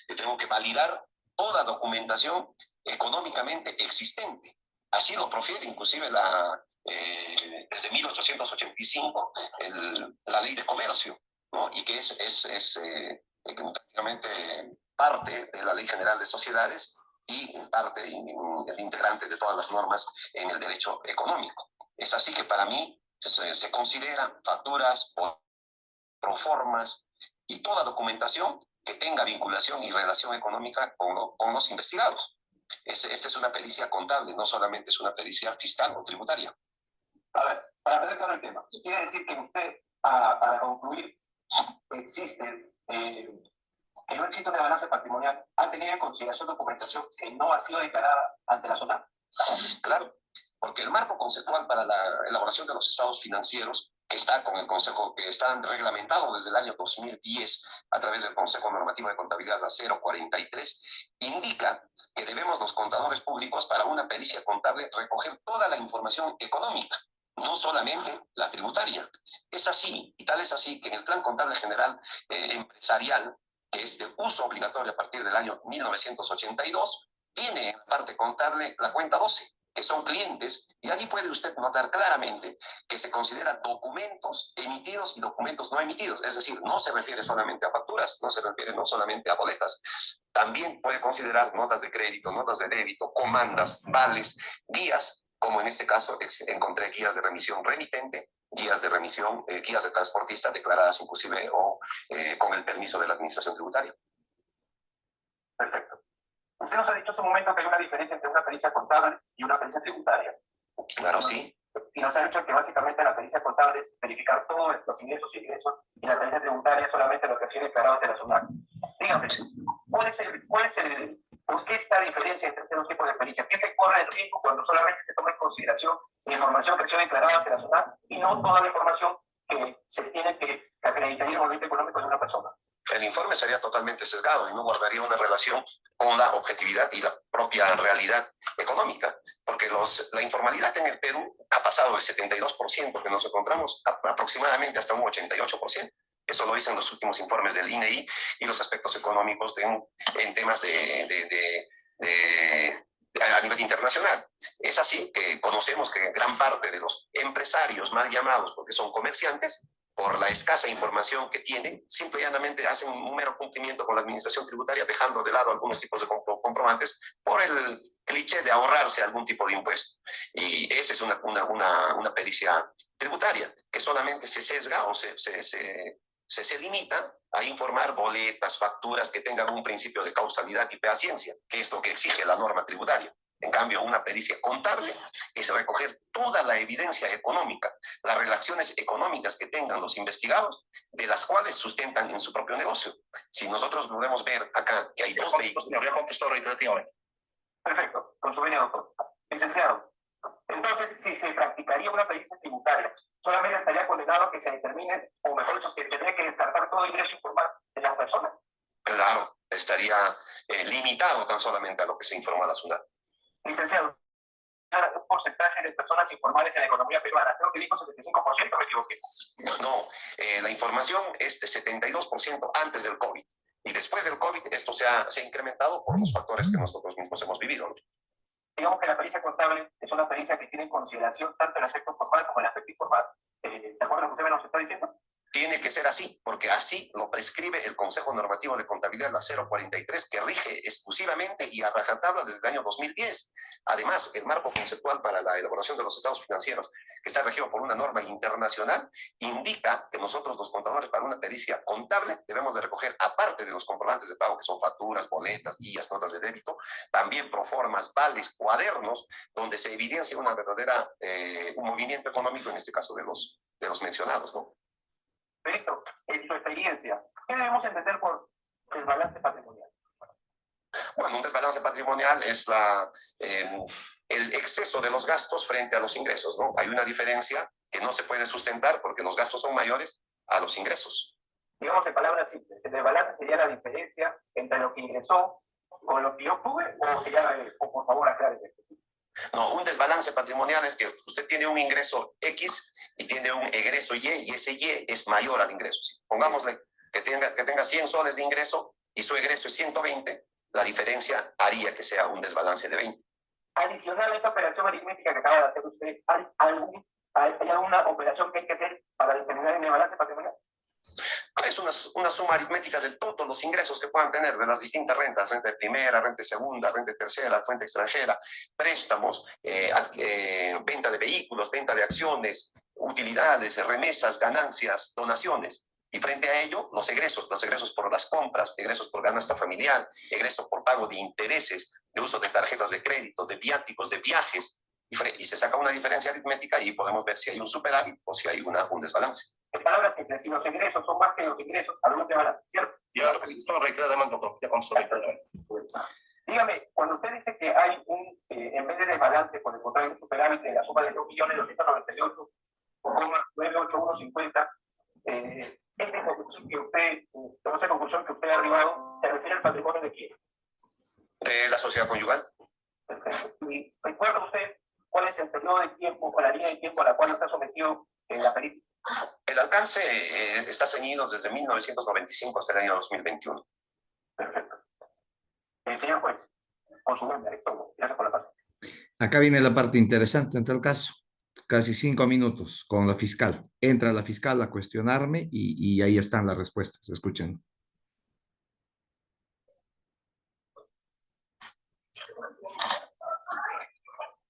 Yo tengo que validar toda documentación económicamente existente. Así lo profiere inclusive desde 1885 la Ley de Comercio, ¿no? Y que es prácticamente parte de la Ley General de Sociedades y parte integrante de todas las normas en el derecho económico. Es así que para mí se considera facturas, proformas y toda documentación que tenga vinculación y relación económica con los investigados. Esta es una pericia contable, no solamente es una pericia fiscal o tributaria. A ver, para tener claro el tema, quiere decir que usted, para concluir, existe, que no existe una balanza patrimonial, ha tenido en consideración documentación que no ha sido declarada ante la SUNAT. Claro, porque el marco conceptual para la elaboración de los estados financieros, que está con el Consejo, que está reglamentado desde el año 2010 a través del Consejo Normativo de Contabilidad, la 043, indica que debemos los contadores públicos para una pericia contable recoger toda la información económica, no solamente la tributaria. Es así, y tal es así, que en el Plan Contable General Empresarial, que es de uso obligatorio a partir del año 1982, tiene en la parte contable la cuenta 12, que son clientes, y allí puede usted notar claramente que se consideran documentos emitidos y documentos no emitidos, es decir, no se refiere solamente a facturas, no se refiere no solamente a boletas, también puede considerar notas de crédito, notas de débito, comandas, vales, guías, como en este caso encontré guías de remisión remitente, guías de remisión, guías de transportista declaradas inclusive o con el permiso de la Administración Tributaria. Perfecto. Usted nos ha dicho hace un momento que hay una diferencia entre una pericia contable y una pericia tributaria. Claro, sí. Y nos ha dicho que básicamente la pericia contable es verificar todos los ingresos y egresos, y la pericia tributaria solamente lo que ha sido declarado ante la SUNAT. Dígame, ¿por qué esta diferencia entre estos dos tipos de pericia? ¿Qué se corre el riesgo cuando solamente se toma en consideración la información que ha sido declarada ante la SUNAT y no toda la información que se tiene que acreditar en el movimiento económico de una persona? El informe sería totalmente sesgado y no guardaría una relación con la objetividad y la propia realidad económica, porque la informalidad en el Perú ha pasado del 72%, que nos encontramos aproximadamente hasta un 88%. Eso lo dicen los últimos informes del INEI y los aspectos económicos en temas a nivel internacional. Es así que conocemos que gran parte de los empresarios mal llamados, porque son comerciantes, por la escasa información que tienen, simple y llanamente hacen un mero cumplimiento con la Administración Tributaria, dejando de lado algunos tipos de comprobantes por el cliché de ahorrarse algún tipo de impuesto. Y esa es una pericia tributaria, que solamente se sesga o se limita a informar boletas, facturas que tengan un principio de causalidad y fehaciencia, que es lo que exige la norma tributaria. En cambio, una pericia contable es recoger toda la evidencia económica, las relaciones económicas que tengan los investigados, de las cuales sustentan en su propio negocio. Si nosotros podemos ver acá que hay dos vehículos... Ya contestó reiterativamente. Perfecto, con su venia, doctor. Licenciado, entonces, si se practicaría una pericia tributaria, solamente estaría condenado a que se determine, o mejor dicho, se tendría que descartar todo ingreso informal de las personas. Claro, estaría limitado tan solamente a lo que se informó a la SUNAT. Licenciado, un porcentaje de personas informales en la economía peruana, creo que dijo 75%, me equivoqué. No, la información es de 72% antes del COVID. Y después del COVID esto se ha incrementado por los factores que nosotros mismos hemos vivido, ¿no? Digamos que la pericia contable es una pericia que tiene en consideración tanto el aspecto formal como el aspecto informal. ¿De acuerdo a lo que usted nos está diciendo? Tiene que ser así, porque así lo prescribe el Consejo Normativo de Contabilidad, la 043, que rige exclusivamente y a rajatabla desde el año 2010. Además, el marco conceptual para la elaboración de los estados financieros, que está regido por una norma internacional, indica que nosotros los contadores para una pericia contable debemos de recoger, aparte de los comprobantes de pago, que son facturas, boletas, guías, notas de débito, también proformas, vales, cuadernos, donde se evidencia una verdadera, un movimiento económico, en este caso de los mencionados, ¿no? Ministro, en su experiencia, ¿qué debemos entender por desbalance patrimonial? Bueno, un desbalance patrimonial es el exceso de los gastos frente a los ingresos, ¿no? Hay una diferencia que no se puede sustentar porque los gastos son mayores a los ingresos. Digamos en palabras simples, el desbalance sería la diferencia entre lo que ingresó con lo que yo obtuve, o sería al revés, o por favor aclare eso. No, un desbalance patrimonial es que usted tiene un ingreso X y tiene un egreso Y ese Y es mayor al ingreso. ¿Sí? Pongámosle que tenga 100 soles de ingreso y su egreso es 120, la diferencia haría que sea un desbalance de 20. Adicional a esa operación aritmética que acaba de hacer usted, ¿hay alguna operación que hay que hacer para determinar el desbalance patrimonial? Es una suma aritmética de todos los ingresos que puedan tener de las distintas rentas, renta de primera, renta de segunda, renta de tercera, fuente extranjera, préstamos, venta de vehículos, venta de acciones, utilidades, remesas, ganancias, donaciones. Y frente a ello, los egresos por las compras, egresos por canasta familiar, egresos por pago de intereses, de uso de tarjetas de crédito, de viáticos, de viajes, y se saca una diferencia aritmética y podemos ver si hay un superávit o si hay un desbalance. En palabras simples, si los ingresos son más que los ingresos, hablamos de balance, ¿cierto? Ya, esto reiteradamente, doctor, ya consta reiteradamente. Dígame, cuando usted dice que hay en vez de desbalance por encontrar un superávit de la suma de 2.298,98150, esta conclusión que usted, esa conclusión que usted ha arribado, ¿se refiere al patrimonio de quién? De la sociedad conyugal. ¿Y recuerda usted cuál es el periodo de tiempo o la línea de tiempo a la cual está sometido en la pericia? El alcance está ceñido desde 1995 hasta el año 2021. Perfecto. Señor juez, con su nombre, gracias por la parte. Acá viene la parte interesante en tal caso. Casi 5 minutos con la fiscal. Entra la fiscal a cuestionarme y ahí están las respuestas. Escuchen.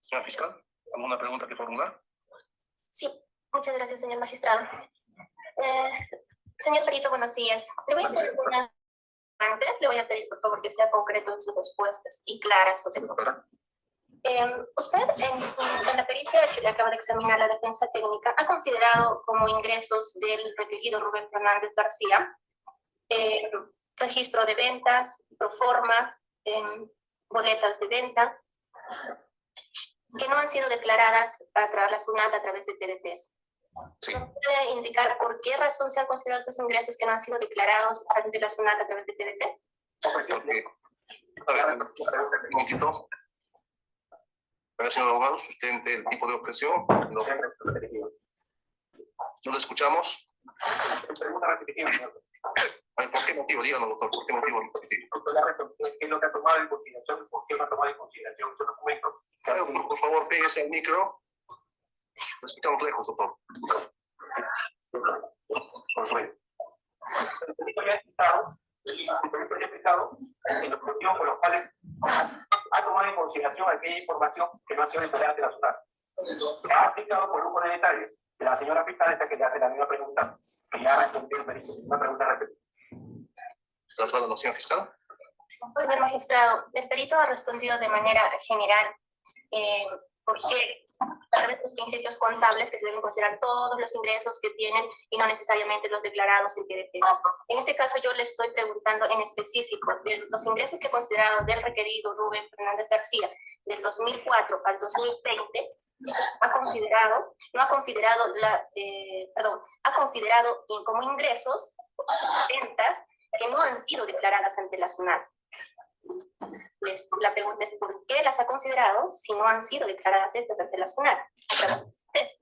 Señora fiscal, ¿alguna pregunta que formular? Sí, muchas gracias, señor magistrado. Señor perito, buenos días. Le voy a hacer una... Antes le voy a pedir, por favor, que sea concreto en sus respuestas y claras sobre todo. Usted, en la pericia que le acaba de examinar la defensa técnica, ha considerado como ingresos del requerido Rubén Fernández García registro de ventas, proformas, boletas de venta, que no han sido declaradas a la SUNAT a través de PDTs. Sí. ¿Puede indicar por qué razón se han considerado esos ingresos que no han sido declarados ante la SUNAT a través de PDTs? Porque, a ver, un momentito. A ver, señor abogado, sustente el tipo de objeción. No lo escuchamos. Pregunta repetitiva, señor. ¿Por qué motivo? Díganos, doctor, ¿por qué motivo? ¿Qué es lo que ha tomado en consideración? ¿Por qué no ha tomado en consideración ese documento? Doctor, por favor, pégase al micro. Lo escuchamos lejos, doctor. El perito ya ha explicado los motivos por los cuales ha tomado en consideración aquella información que no ha sido declarada ante la SUNAT. Ha explicado por lujo de detalles de la señora fiscal esta que le hace la misma pregunta que ya respondió el perito. Una pregunta repetida. ¿Trasladado a la señora fiscal? Señor magistrado, el perito ha respondido de manera general porque a través de los principios contables que se deben considerar todos los ingresos que tienen y no necesariamente los declarados en PDT. En este caso yo le estoy preguntando en específico de los ingresos que he considerado del requerido Rubén Fernández García del 2004 al 2020, ha considerado como ingresos ventas que no han sido declaradas ante la SUNAT. Pues la pregunta es, ¿por qué las ha considerado si no han sido declaradas estas ante la SUNAT? Gracias.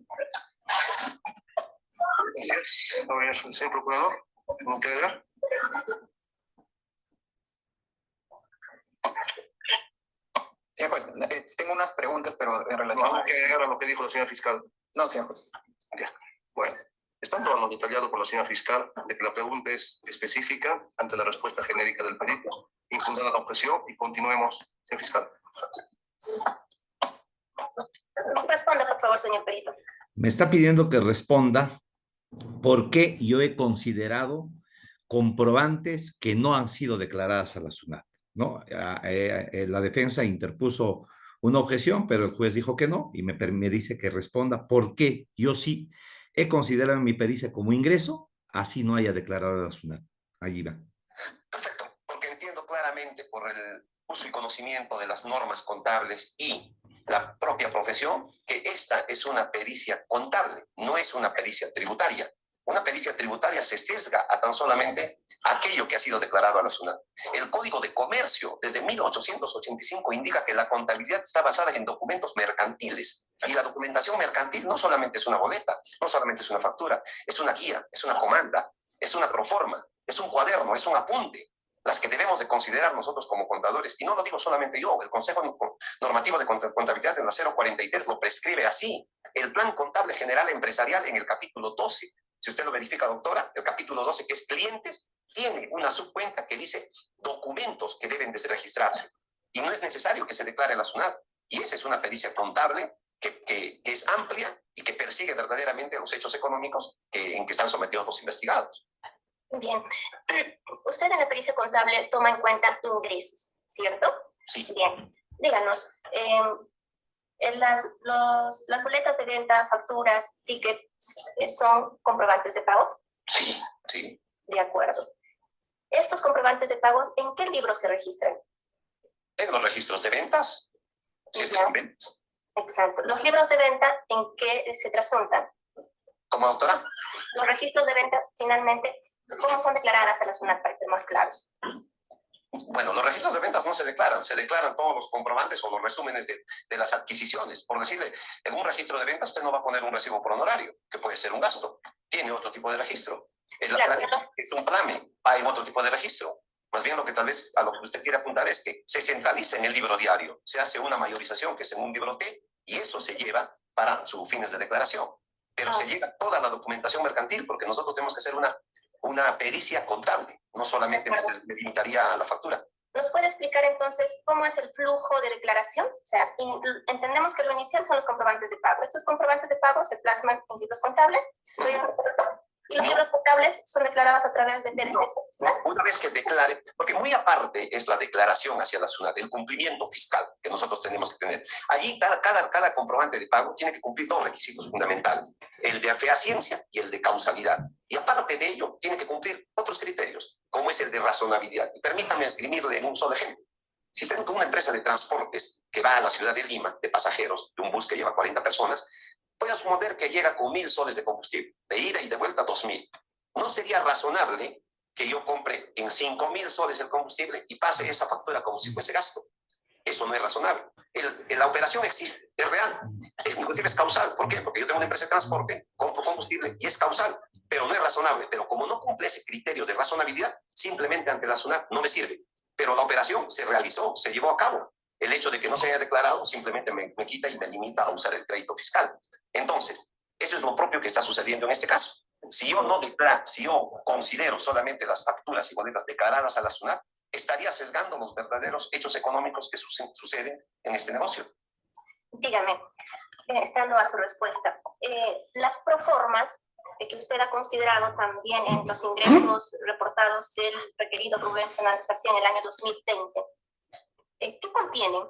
A ver, señor procurador, ¿cómo puede dar? Señor juez, tengo unas preguntas, pero en relación No, hay que agregar a lo que dijo la señora fiscal. No, señor juez. Ya. Bueno, está todo lo detallado por la señora fiscal de que la pregunta es específica ante la respuesta genérica del perito, infundada la objeción y continuemos, señor fiscal. Responda, por favor, señor perito. Me está pidiendo que responda por qué yo he considerado comprobantes que no han sido declaradas a la SUNAT, ¿no? La defensa interpuso una objeción, pero el juez dijo que no y me dice que responda por qué yo sí he considerado mi pericia como ingreso, así no haya declarado a la SUNAT. Allí va. Perfecto, porque entiendo claramente por el uso y conocimiento de las normas contables y la propia profesión que esta es una pericia contable, no es una pericia tributaria. Una pericia tributaria se sesga a tan solamente aquello que ha sido declarado a la SUNAT. El Código de Comercio, desde 1885, indica que la contabilidad está basada en documentos mercantiles. Y la documentación mercantil no solamente es una boleta, no solamente es una factura, es una guía, es una comanda, es una proforma, es un cuaderno, es un apunte. Las que debemos de considerar nosotros como contadores. Y no lo digo solamente yo, el Consejo Normativo de Contabilidad en la 043 lo prescribe así. El Plan Contable General Empresarial en el capítulo 12. Si usted lo verifica, doctora, el capítulo 12, que es clientes, tiene una subcuenta que dice documentos que deben de registrarse. Y no es necesario que se declare la SUNAT. Y esa es una pericia contable que es amplia y que persigue verdaderamente los hechos económicos en que están sometidos los investigados. Bien. Usted en la pericia contable toma en cuenta ingresos, ¿cierto? Sí. Bien. Díganos, las boletas de venta, facturas, tickets, ¿son comprobantes de pago? Sí, sí. De acuerdo. ¿Estos comprobantes de pago en qué libro se registran? En los registros de ventas. Si es que son ventas. Exacto. ¿Los libros de venta en qué se trasuntan? ¿Cómo, doctora? Los registros de venta, finalmente, ¿cómo son declaradas a la SUNAT para ser más claros? Bueno, los registros de ventas no se declaran todos los comprobantes o los resúmenes de las adquisiciones. Por decirle, en un registro de ventas usted no va a poner un recibo por honorario, que puede ser un gasto. Tiene otro tipo de registro. Es un plame, va en otro tipo de registro. Más bien lo que tal vez a lo que usted quiere apuntar es que se centraliza en el libro diario, se hace una mayorización que es en un libro T y eso se lleva para sus fines de declaración. Pero se llega toda la documentación mercantil porque nosotros tenemos que hacer una pericia contable, no solamente se limitaría a la factura. ¿Nos puede explicar entonces cómo es el flujo de declaración? O sea, entendemos que lo inicial son los comprobantes de pago. Estos comprobantes de pago se plasman en libros contables. ¿Estoy de acuerdo? Y los libros contables son declarados a través de PDTs. Una vez que declare, porque muy aparte es la declaración hacia la SUNAT, el cumplimiento fiscal que nosotros tenemos que tener. Allí cada comprobante de pago tiene que cumplir dos requisitos fundamentales, el de fehaciencia y el de causalidad. Y aparte de ello, tiene que cumplir otros criterios, como es el de razonabilidad. Y permítame escribirle en un solo ejemplo. Si tengo una empresa de transportes que va a la ciudad de Lima, de pasajeros, de un bus que lleva 40 personas, voy a suponer que llega con 1.000 soles de combustible, de ida y de vuelta 2.000. ¿No sería razonable que yo compre en 5.000 soles el combustible y pase esa factura como si fuese gasto? Eso no es razonable. La operación existe, es real, inclusive es causal. ¿Por qué? Porque yo tengo una empresa de transporte, compro combustible y es causal, pero no es razonable. Pero como no cumple ese criterio de razonabilidad, simplemente ante la SUNAT no me sirve. Pero la operación se realizó, se llevó a cabo. El hecho de que no se haya declarado simplemente me quita y me limita a usar el crédito fiscal. Entonces, eso es lo propio que está sucediendo en este caso. Si yo considero solamente las facturas y boletas declaradas a la SUNAT, estaría sesgando los verdaderos hechos económicos que suceden en este negocio. Dígame, estando a su respuesta, las proformas que usted ha considerado también en los ingresos reportados del requerido Rubén Fernández García en el año 2020, ¿qué contienen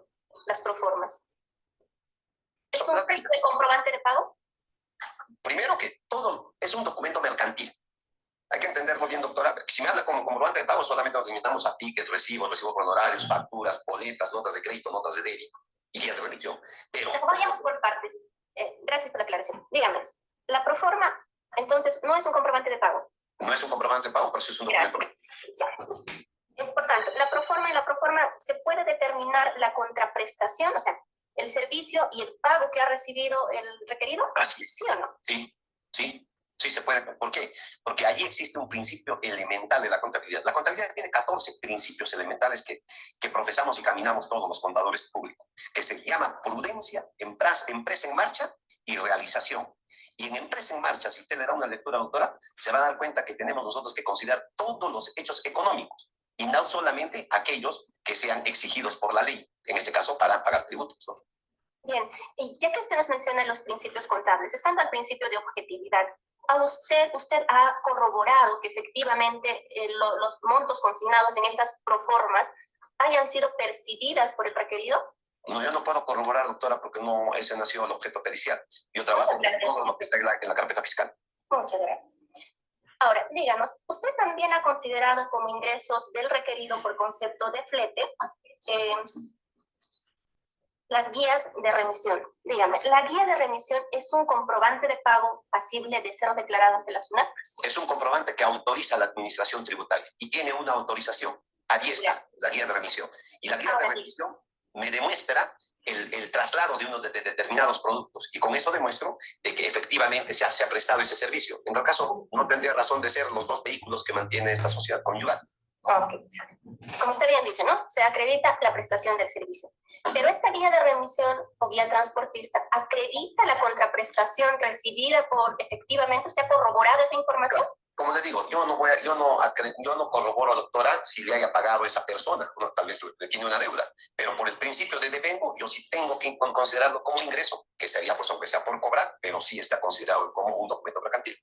las proformas? ¿Es un crédito de comprobante de pago? Primero que todo es un documento mercantil. Hay que entenderlo bien, doctora. Si me habla como comprobante de pago, solamente nos limitamos a tickets, recibos por honorarios, facturas, boletas, notas de crédito, notas de débito y guías de remisión. Pero vayamos por partes. Gracias por la aclaración. Dígame, ¿la proforma entonces no es un comprobante de pago? No es un comprobante de pago, pero sí es un documento. Por tanto, la proforma se puede determinar la contraprestación, o sea, el servicio y el pago que ha recibido el requerido. Así es. ¿Sí o no? Sí se puede. ¿Por qué? Porque allí existe un principio elemental de la contabilidad. La contabilidad tiene 14 principios elementales que profesamos y caminamos todos los contadores públicos, que se llama prudencia, empresa en marcha y realización. Y en empresa en marcha, si usted le da una lectura, doctora, se va a dar cuenta que tenemos nosotros que considerar todos los hechos económicos y no solamente aquellos que sean exigidos por la ley, en este caso para pagar tributos, ¿no? Bien, y ya que usted nos menciona los principios contables, estando al principio de objetividad, ¿a usted ha corroborado que efectivamente los montos consignados en estas proformas hayan sido percibidas por el requerido? No, yo no puedo corroborar, doctora, porque no ese no ha sido el objeto pericial. Yo trabajo con todo lo que está en la carpeta fiscal. Muchas gracias. Ahora, díganos, ¿usted también ha considerado como ingresos del requerido por concepto de flete las guías de remisión? Dígame, ¿la guía de remisión es un comprobante de pago pasible de ser declarado ante la SUNAT? Es un comprobante que autoriza a la administración tributaria y tiene una autorización. Allí está la guía de remisión. Y la guía de remisión me demuestra el traslado de unos de determinados productos. Y con eso demuestro de que efectivamente se ha prestado ese servicio. En todo caso, no tendría razón de ser los dos vehículos que mantiene esta sociedad conyugal. Ok. Como usted bien dice, ¿no? Se acredita la prestación del servicio. Pero esta guía de remisión o guía transportista acredita la contraprestación recibida por efectivamente. ¿Usted ha corroborado esa información? Claro. Como le digo, yo no corroboro, doctora, si le haya pagado a esa persona, ¿no? Tal vez le tiene una deuda, pero por el principio de devengo, yo sí tengo que considerarlo como ingreso, que sería, pues, aunque sea por cobrar, pero sí está considerado como un documento mercantil.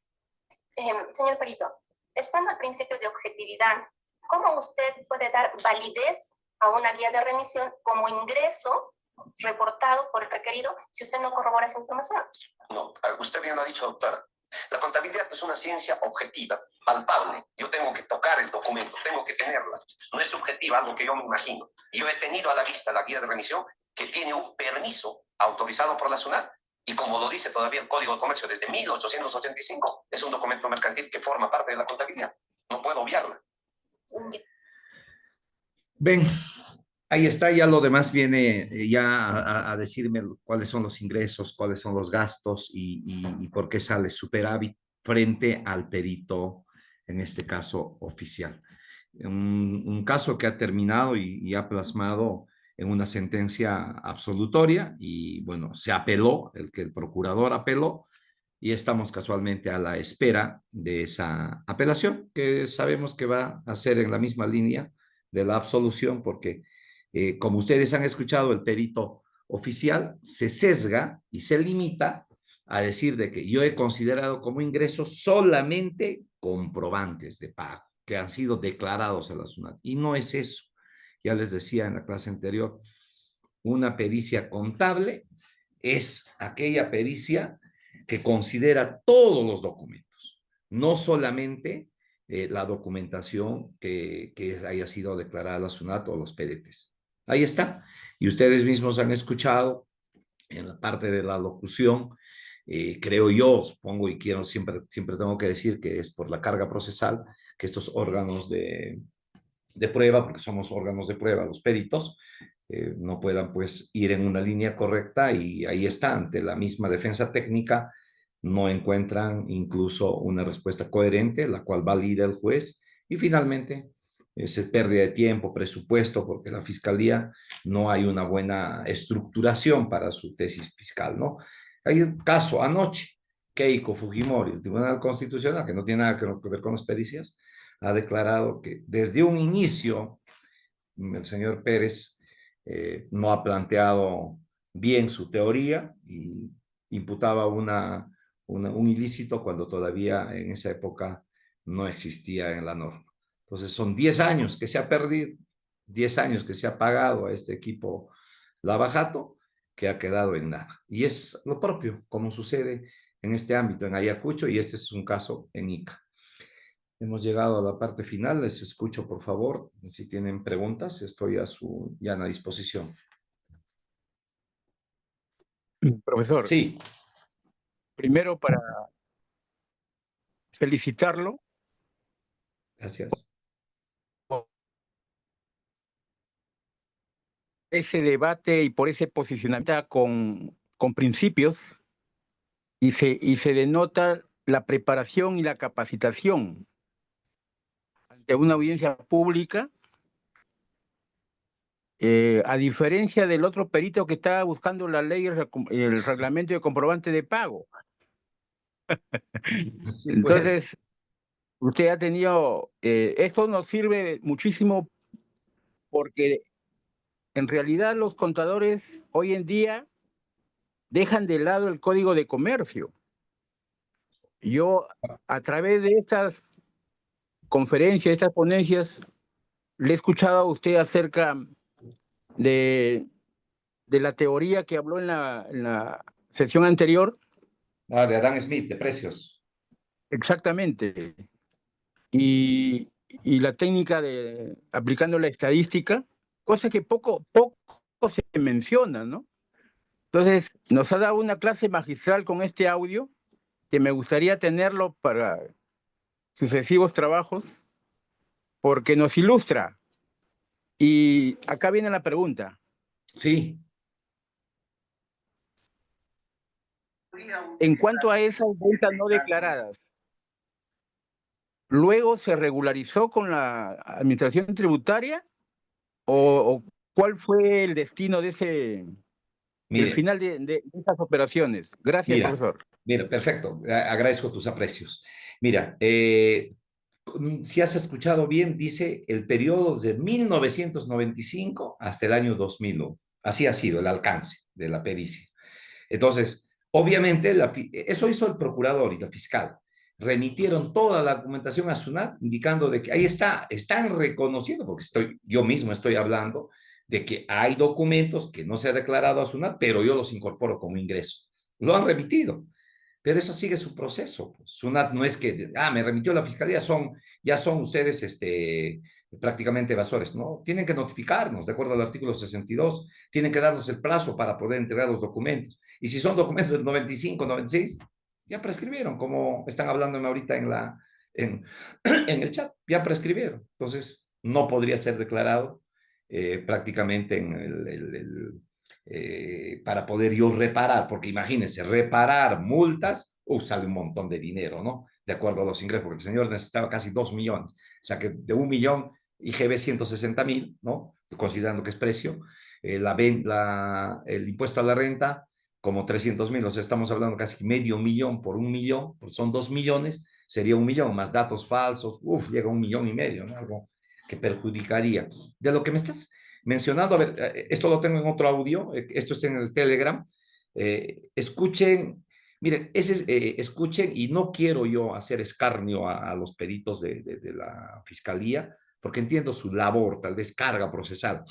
Señor Perito, estando al principio de objetividad, ¿cómo usted puede dar validez a una guía de remisión como ingreso reportado por el requerido si usted no corrobora esa información? No, usted bien lo ha dicho, doctora. La contabilidad es una ciencia objetiva, palpable. Yo tengo que tocar el documento, tengo que tenerla. No es subjetiva, algo que yo me imagino. Yo he tenido a la vista la guía de remisión que tiene un permiso autorizado por la SUNAT y, como lo dice todavía el Código de Comercio desde 1885, es un documento mercantil que forma parte de la contabilidad. No puedo obviarla. Ven, ahí está, ya lo demás viene ya a decirme cuáles son los ingresos, cuáles son los gastos y por qué sale superávit frente al perito, en este caso oficial. Un caso que ha terminado y ha plasmado en una sentencia absolutoria y bueno, se apeló, el procurador apeló y estamos casualmente a la espera de esa apelación que sabemos que va a ser en la misma línea de la absolución porque como ustedes han escuchado, el perito oficial se sesga y se limita a decir de que yo he considerado como ingresos solamente comprobantes de pago que han sido declarados a la SUNAT. Y no es eso. Ya les decía en la clase anterior, una pericia contable es aquella pericia que considera todos los documentos, no solamente la documentación que haya sido declarada a la SUNAT o los PDTs. Ahí está. Y ustedes mismos han escuchado en la parte de la locución, creo yo, supongo y quiero siempre tengo que decir que es por la carga procesal, que estos órganos de prueba, porque somos órganos de prueba, los peritos, no puedan pues ir en una línea correcta y ahí está, ante la misma defensa técnica, no encuentran incluso una respuesta coherente, la cual valida el juez y finalmente se pérdida de tiempo, presupuesto, porque la fiscalía no hay una buena estructuración para su tesis fiscal, ¿no? Hay un caso anoche, Keiko Fujimori, el Tribunal Constitucional, que no tiene nada que ver con las pericias, ha declarado que desde un inicio el señor Pérez no ha planteado bien su teoría y imputaba un ilícito cuando todavía en esa época no existía en la norma. Entonces son 10 años que se ha perdido, 10 años que se ha pagado a este equipo Lavajato, que ha quedado en nada. Y es lo propio, como sucede en este ámbito, en Ayacucho, y este es un caso en Ica. Hemos llegado a la parte final, les escucho por favor, si tienen preguntas, estoy a su llana disposición. Profesor. Sí. Primero para felicitarlo Gracias. Ese debate y por ese posicionamiento con principios y se denota la preparación y la capacitación ante una audiencia pública, a diferencia del otro perito que estaba buscando la ley, el reglamento de comprobante de pago. Sí, pues. Entonces, usted ha tenido, esto nos sirve muchísimo porque en realidad los contadores hoy en día dejan de lado el código de comercio. Yo, a través de estas conferencias, estas ponencias, le he escuchado a usted acerca de la teoría que habló en la sesión anterior. Ah, de Adam Smith, de precios. Exactamente. Y la técnica de aplicando la estadística, cosa que poco se menciona, ¿no? Entonces, nos ha dado una clase magistral con este audio, que me gustaría tenerlo para sucesivos trabajos, porque nos ilustra. Y acá viene la pregunta. Sí. En cuanto a esas ventas no declaradas, ¿luego se regularizó con la administración tributaria? ¿O cuál fue el destino de el final de estas operaciones? Gracias, profesor. Mira, perfecto. Agradezco tus aprecios. Mira, si has escuchado bien, dice el periodo de 1995 hasta el año 2001. Así ha sido el alcance de la pericia. Entonces, obviamente, eso hizo el procurador y la fiscal. Remitieron toda la documentación a SUNAT, indicando de que ahí están reconociendo, porque yo mismo estoy hablando de que hay documentos que no se ha declarado a SUNAT, pero yo los incorporo como ingreso. Lo han remitido, pero eso sigue su proceso. SUNAT no es que, me remitió la fiscalía, ya son ustedes prácticamente evasores, ¿no? Tienen que notificarnos, de acuerdo al artículo 62, tienen que darnos el plazo para poder entregar los documentos. Y si son documentos del 95, 96, ya prescribieron, como están hablándome ahorita en el chat, ya prescribieron. Entonces, no podría ser declarado prácticamente para poder yo reparar, porque imagínense, reparar multas, sale un montón de dinero, ¿no? De acuerdo a los ingresos, porque el señor necesitaba casi 2 millones, o sea que de 1 millón, IGB 160,000, ¿no? Considerando que es precio, el impuesto a la renta, como 300,000, o sea, estamos hablando casi medio millón por 1 millón, pues son 2 millones, sería 1 millón, más datos falsos, llega a 1,5 millones, ¿no? Algo que perjudicaría. De lo que me estás mencionando, a ver, esto lo tengo en otro audio, esto está en el Telegram, escuchen, miren, escuchen, y no quiero yo hacer escarnio a los peritos de la fiscalía, porque entiendo su labor, tal vez carga procesal,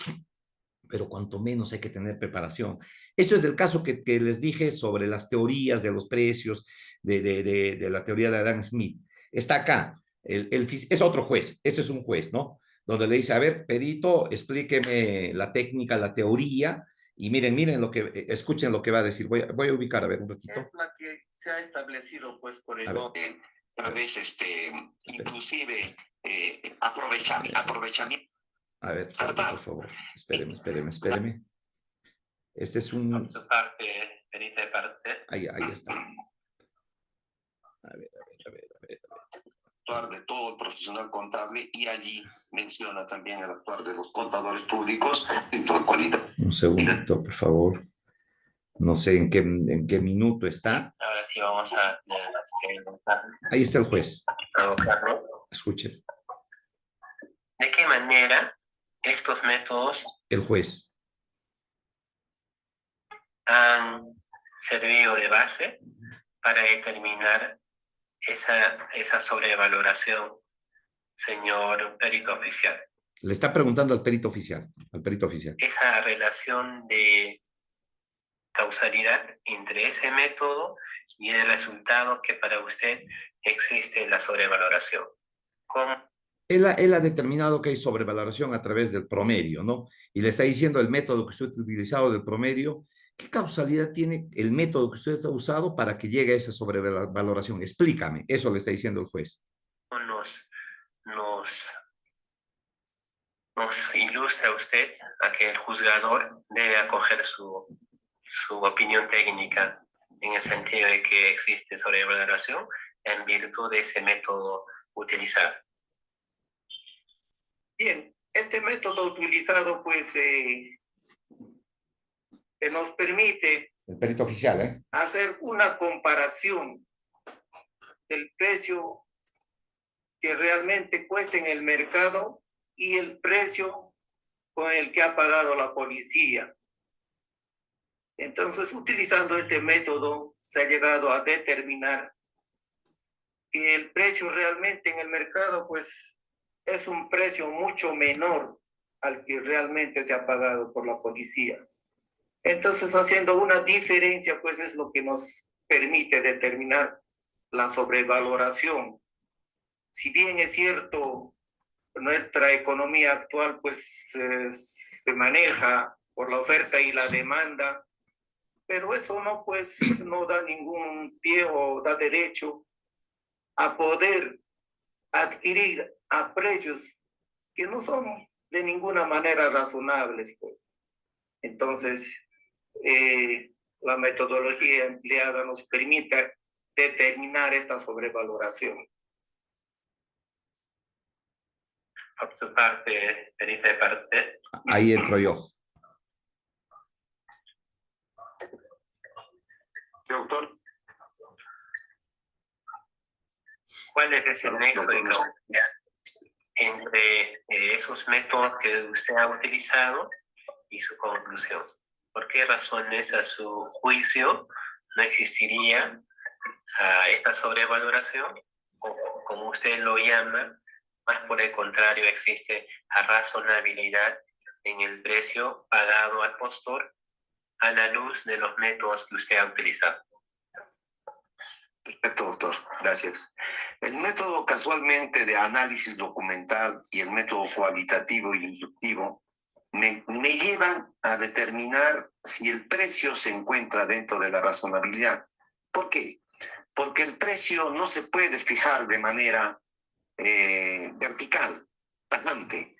pero cuanto menos hay que tener preparación. Eso es del caso que les dije sobre las teorías de los precios, de la teoría de Adam Smith. Está acá, es otro juez, este es un juez, ¿no? Donde le dice, a ver, perito, explíqueme la técnica, la teoría, y miren escuchen lo que va a decir. Voy a ubicar, a ver, un ratito. Es la que se ha establecido, pues, por el orden, a veces, inclusive, aprovechamiento. A ver, por favor, espéreme. Este es un... Ahí está. A ver. Actuar de todo el profesional contable, y allí menciona también el actuar de los contadores públicos en toda cualidad. Un segundito, por favor. No sé en qué minuto está. Ahora sí vamos a... Ahí está el juez. Escuchen. ¿De qué manera estos métodos el juez han servido de base para determinar esa sobrevaloración, señor perito oficial? Le está preguntando al perito oficial, Esa relación de causalidad entre ese método y el resultado que para usted existe en la sobrevaloración. ¿Cómo? Él ha determinado que hay sobrevaloración a través del promedio, ¿no? Y le está diciendo el método que usted ha utilizado del promedio. ¿Qué causalidad tiene el método que usted ha usado para que llegue a esa sobrevaloración? Explícame. Eso le está diciendo el juez. Los nos ilustra usted a que el juzgador debe acoger su opinión técnica en el sentido de que existe sobrevaloración en virtud de ese método utilizado. Bien, este método utilizado pues nos permite el perito oficial, hacer una comparación del precio que realmente cuesta en el mercado y el precio con el que ha pagado la policía. Entonces, utilizando este método, se ha llegado a determinar que el precio realmente en el mercado, pues, es un precio mucho menor al que realmente se ha pagado por la policía. Entonces, haciendo una diferencia, pues, es lo que nos permite determinar la sobrevaloración. Si bien es cierto, nuestra economía actual, pues, se maneja por la oferta y la demanda, pero eso no, pues, no da ningún pie o da derecho a poder adquirir a precios que no son de ninguna manera razonables, pues. Entonces, la metodología empleada nos permite determinar esta sobrevaloración. Por tu parte, perita de parte. Ahí entro yo. Doctor. ¿Cuál es ese nexo de causalidad entre esos métodos que usted ha utilizado y su conclusión? ¿Por qué razones, a su juicio, no existiría esta sobrevaloración, o como usted lo llama, más por el contrario, existe razonabilidad en el precio pagado al postor a la luz de los métodos que usted ha utilizado? Perfecto, doctor. Gracias. El método casualmente de análisis documental y el método cualitativo y inductivo me llevan a determinar si el precio se encuentra dentro de la razonabilidad. ¿Por qué? Porque el precio no se puede fijar de manera vertical, tajante,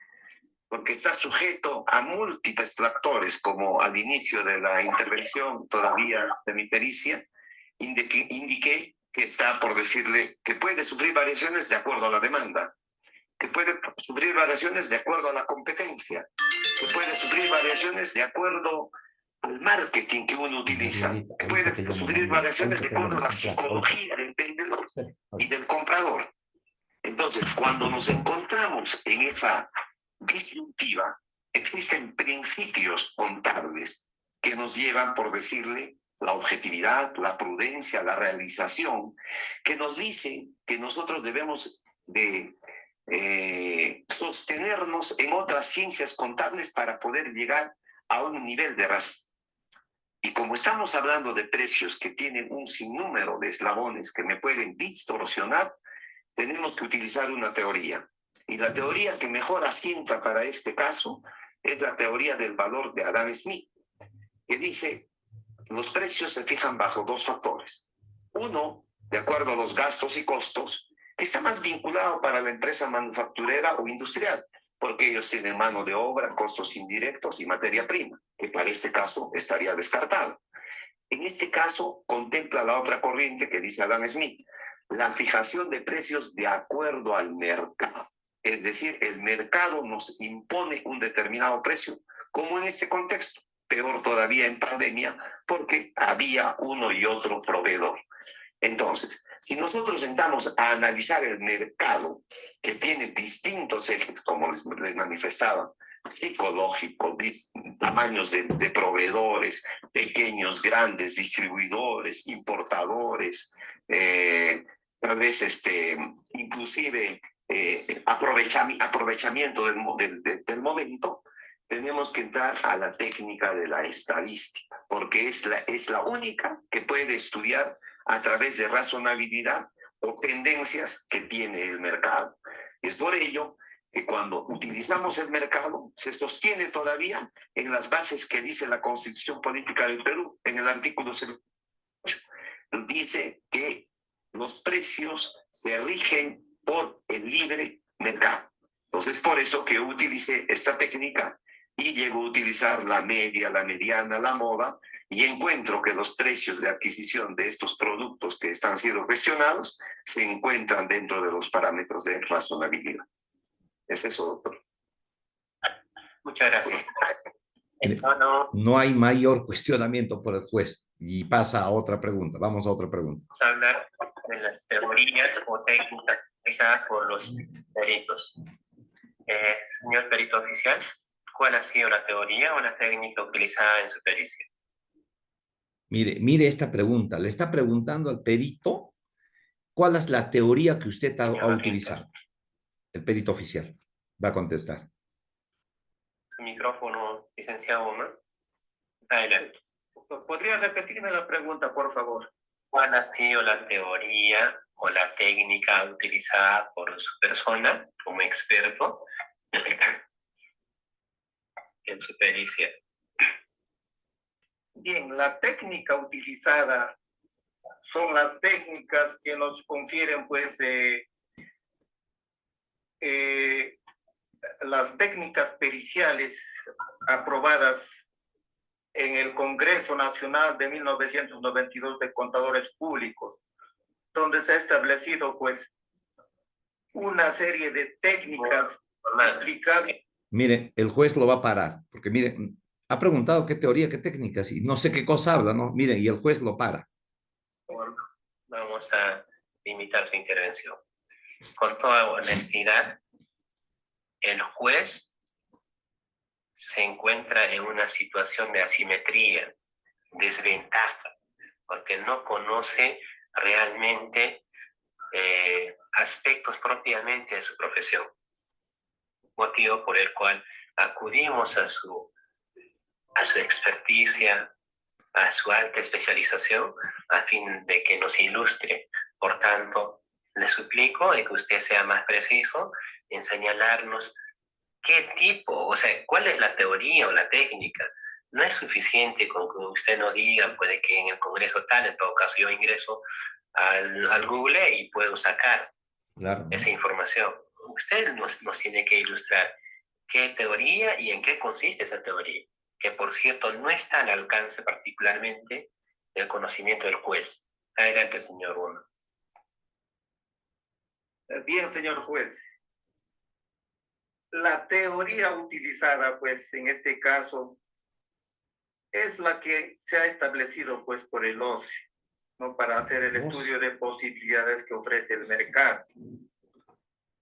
porque está sujeto a múltiples factores, como al inicio de la intervención todavía de mi pericia, indiqué que está por decirle que puede sufrir variaciones de acuerdo a la demanda, que puede sufrir variaciones de acuerdo a la competencia, que puede sufrir variaciones de acuerdo al marketing que uno utiliza, que puede sufrir variaciones de acuerdo a la psicología del vendedor y del comprador. Entonces, cuando nos encontramos en esa disyuntiva, existen principios contables que nos llevan, por decirle, la objetividad, la prudencia, la realización, que nos dicen que nosotros debemos de sostenernos en otras ciencias contables para poder llegar a un nivel de razón. Y como estamos hablando de precios que tienen un sinnúmero de eslabones que me pueden distorsionar, tenemos que utilizar una teoría. Y la teoría que mejor asienta para este caso es la teoría del valor de Adam Smith, que dice: los precios se fijan bajo dos factores. Uno, de acuerdo a los gastos y costos, que está más vinculado para la empresa manufacturera o industrial, porque ellos tienen mano de obra, costos indirectos y materia prima, que para este caso estaría descartado. En este caso, contempla la otra corriente que dice Adam Smith, la fijación de precios de acuerdo al mercado. Es decir, el mercado nos impone un determinado precio, como en este contexto, peor todavía en pandemia, porque había uno y otro proveedor. Entonces, si nosotros sentamos a analizar el mercado, que tiene distintos ejes, como les manifestaba, psicológico, tamaños de proveedores, pequeños, grandes, distribuidores, importadores, tal vez inclusive aprovechamiento del momento, tenemos que entrar a la técnica de la estadística, porque es la única que puede estudiar a través de razonabilidad o tendencias que tiene el mercado. Es por ello que cuando utilizamos el mercado, se sostiene todavía en las bases que dice la Constitución Política del Perú, en el artículo 08. Dice que los precios se rigen por el libre mercado. Entonces, por eso que utilicé esta técnica y llego a utilizar la media, la mediana, la moda, y encuentro que los precios de adquisición de estos productos que están siendo cuestionados se encuentran dentro de los parámetros de razonabilidad. Es eso, doctor. Muchas gracias. No hay mayor cuestionamiento por el juez. Y pasa a otra pregunta. Vamos a otra pregunta. Vamos a hablar de las teorías o técnicas utilizadas por los peritos. Señor perito oficial, ¿cuál ha sido la teoría o la técnica utilizada en su pericia? Mire esta pregunta. Le está preguntando al perito cuál es la teoría que usted ha utilizado. El perito oficial va a contestar. Su micrófono, licenciado Oma. Adelante. ¿Podría repetirme la pregunta, por favor? ¿Cuál ha sido la teoría o la técnica utilizada por su persona como experto en su pericia? Bien, la técnica utilizada son las técnicas que nos confieren, pues, las técnicas periciales aprobadas en el Congreso Nacional de 1992 de Contadores Públicos, donde se ha establecido, pues, una serie de técnicas aplicadas. Mire, el juez lo va a parar, porque mire, ha preguntado qué teoría, qué técnicas, y no sé qué cosa habla, ¿no? Mire, y el juez lo para. Vamos a limitar su intervención. Con toda honestidad, el juez se encuentra en una situación de asimetría, desventaja, porque no conoce realmente aspectos propiamente de su profesión. Motivo por el cual acudimos a su experticia, a su alta especialización, a fin de que nos ilustre. Por tanto, le suplico de que usted sea más preciso en señalarnos qué tipo, o sea, cuál es la teoría o la técnica. No es suficiente con que usted nos diga, puede que en el Congreso tal, en todo caso yo ingreso al Google y puedo sacar esa información. Usted nos tiene que ilustrar qué teoría y en qué consiste esa teoría, que por cierto no está al alcance particularmente del conocimiento del juez. Adelante, señor Bono. Bien, señor juez. La teoría utilizada, pues, en este caso, es la que se ha establecido, pues, por el OCE, ¿no? Para hacer el estudio de posibilidades que ofrece el mercado,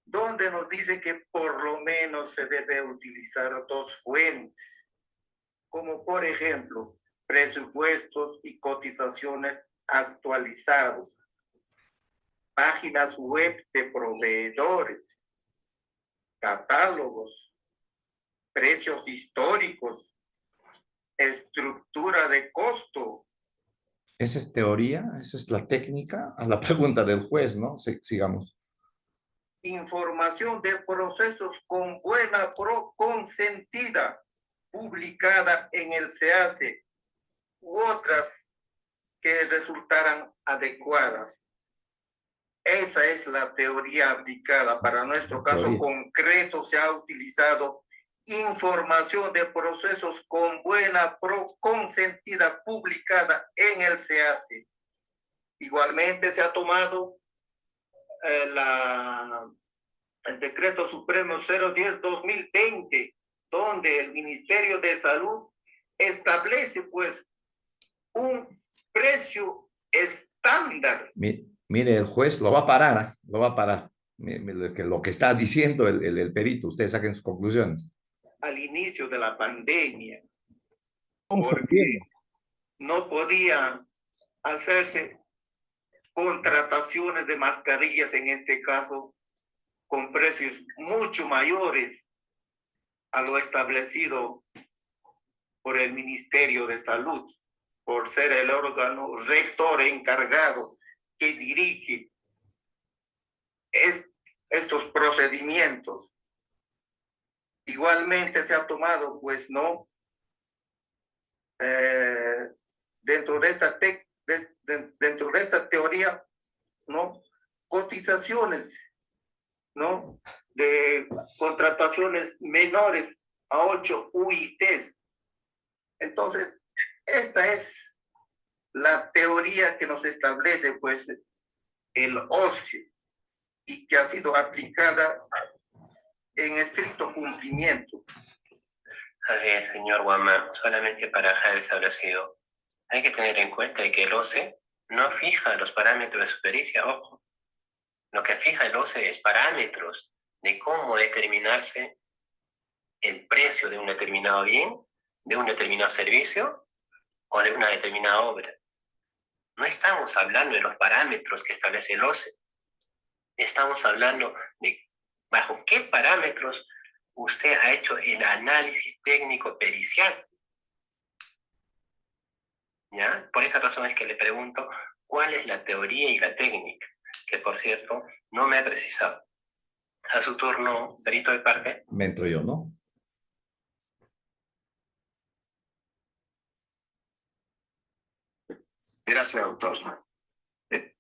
donde nos dice que por lo menos se debe utilizar dos fuentes, como por ejemplo, presupuestos y cotizaciones actualizados, páginas web de proveedores, catálogos, precios históricos, estructura de costo. Esa es teoría, esa es la técnica, a la pregunta del juez, ¿no? Sigamos. Información de procesos con buena consentida, publicada en el SEACE, u otras que resultaran adecuadas. Esa es la teoría aplicada. Para nuestro caso concreto se ha utilizado información de procesos con buena consentida publicada en el SEACE. Igualmente se ha tomado el Decreto Supremo 010-2020, donde el Ministerio de Salud establece, pues, un precio estándar. Mire, el juez lo va a parar, lo va a parar. Lo que está diciendo el perito, ustedes saquen sus conclusiones. Al inicio de la pandemia, porque no podía hacerse contrataciones de mascarillas, en este caso, con precios mucho mayores a lo establecido por el Ministerio de Salud, por ser el órgano rector encargado que dirige estos procedimientos. Igualmente se ha tomado, pues, ¿no? Dentro de esta teoría, ¿no? Cotizaciones, ¿no? de contrataciones menores a 8 UITs. Entonces, esta es la teoría que nos establece pues el OCE y que ha sido aplicada en estricto cumplimiento. A ver, señor Guamán, solamente para dejar establecido, hay que tener en cuenta que el OCE no fija los parámetros de su pericia, ojo. Lo que fija el OCE es parámetros de cómo determinarse el precio de un determinado bien, de un determinado servicio o de una determinada obra. No estamos hablando de los parámetros que establece el OCE. Estamos hablando de bajo qué parámetros usted ha hecho el análisis técnico pericial. ¿Ya? Por esa razón es que le pregunto cuál es la teoría y la técnica, que por cierto no me ha precisado. A su turno, perito de parte. Me entro yo, ¿no? Gracias, doctor.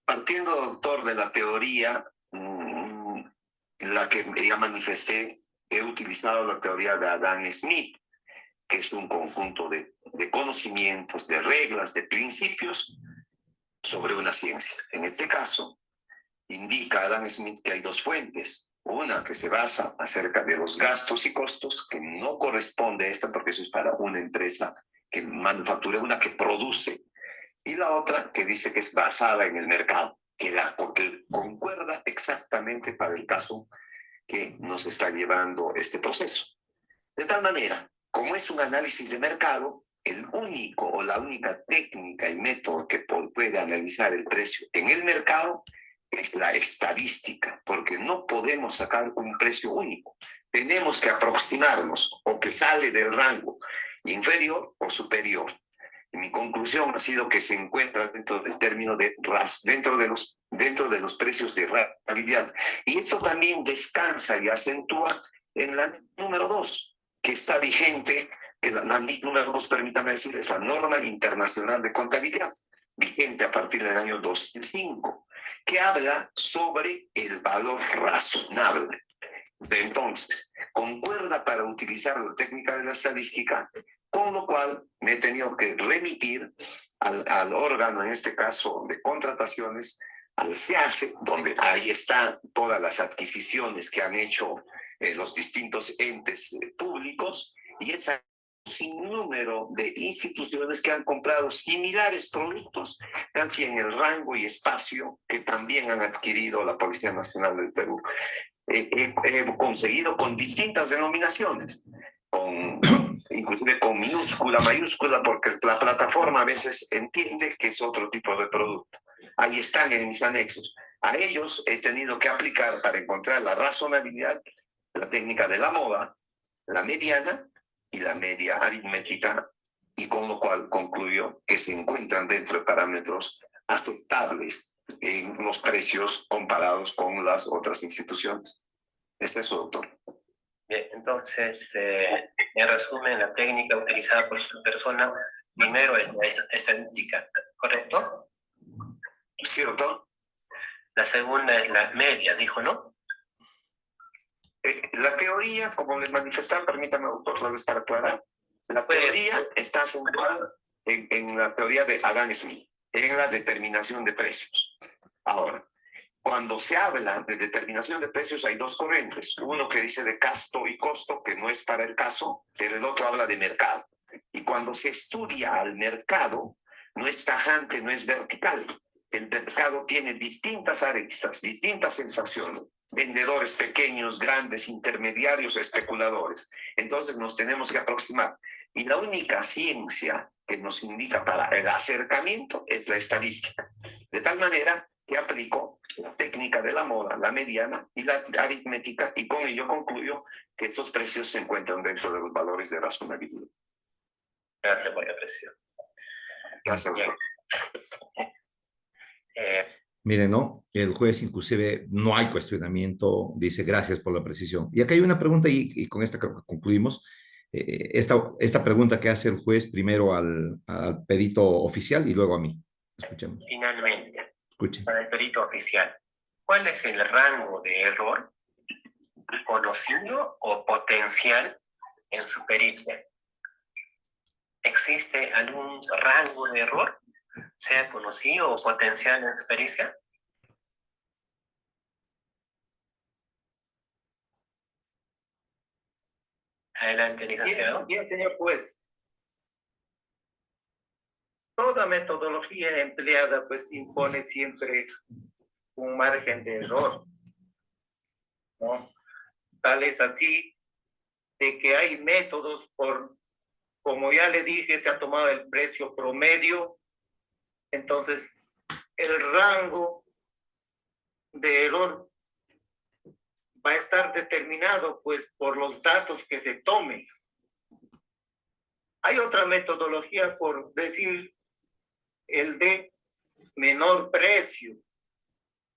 Partiendo, doctor, de la teoría, la que ya manifesté, he utilizado la teoría de Adam Smith, que es un conjunto de conocimientos, de reglas, de principios sobre una ciencia. En este caso, indica Adam Smith que hay dos fuentes. Una que se basa acerca de los gastos y costos, que no corresponde a esta porque eso es para una empresa que manufactura, una que produce. Y la otra que dice que es basada en el mercado, porque concuerda exactamente para el caso que nos está llevando este proceso. De tal manera, como es un análisis de mercado, el único o la única técnica y método que puede analizar el precio en el mercado es la estadística, porque no podemos sacar un precio único. Tenemos que aproximarnos o que sale del rango inferior o superior. Y mi conclusión ha sido que se encuentra dentro del término de dentro de los precios de rentabilidad. Y esto también descansa y acentúa en la número 2, que está vigente, que la número 2, permítame decir, es la norma internacional de contabilidad, vigente a partir del año 2005, que habla sobre el valor razonable. Entonces, concuerda para utilizar la técnica de la estadística, con lo cual me he tenido que remitir al órgano, en este caso de contrataciones, al SEACE, donde ahí están todas las adquisiciones que han hecho los distintos entes públicos, y esa sinnúmero de instituciones que han comprado similares productos, casi en el rango y espacio que también han adquirido la Policía Nacional del Perú. He conseguido con distintas denominaciones, inclusive con minúscula, mayúscula, porque la plataforma a veces entiende que es otro tipo de producto. Ahí están en mis anexos. A ellos he tenido que aplicar para encontrar la razonabilidad, la técnica de la moda, la mediana y la media aritmética, y con lo cual concluyo que se encuentran dentro de parámetros aceptables en los precios comparados con las otras instituciones. ¿Es eso, doctor? Bien, entonces, en resumen, la técnica utilizada por su persona, primero es la estadística, ¿correcto? Sí, doctor. La segunda es la media, dijo, ¿no? La teoría, como les manifestaba, permítame, doctor, solo es para aclarar, la teoría está centrada en la teoría de Adam Smith, en la determinación de precios. Ahora, cuando se habla de determinación de precios hay dos corrientes. Uno que dice de gasto y costo, que no es para el caso, pero el otro habla de mercado. Y cuando se estudia al mercado, no es tajante, no es vertical. El mercado tiene distintas aristas, distintas sensaciones. Vendedores pequeños, grandes, intermediarios, especuladores. Entonces nos tenemos que aproximar. Y la única ciencia que nos indica para el acercamiento es la estadística. De tal manera que aplico la técnica de la moda, la mediana y la aritmética, y con ello concluyo que estos precios se encuentran dentro de los valores de razonabilidad. Gracias por la presión. Gracias. Miren, ¿no? El juez inclusive no hay cuestionamiento, dice gracias por la precisión. Y acá hay una pregunta y con esta creo que concluimos. Esta pregunta que hace el juez primero al perito oficial y luego a mí. Escuchemos. Finalmente, Escuchen. para el perito oficial, ¿cuál es el rango de error conocido o potencial en su pericia. ¿Existe algún rango de error, sea conocido o potencial en su pericia? Adelante, licenciado. Bien, señor juez. Toda metodología empleada pues impone siempre un margen de error, ¿no? Tal es así de que hay métodos como ya le dije, se ha tomado el precio promedio, entonces el rango de error va a estar determinado pues por los datos que se tomen. Hay otra metodología, por decir, el de menor precio,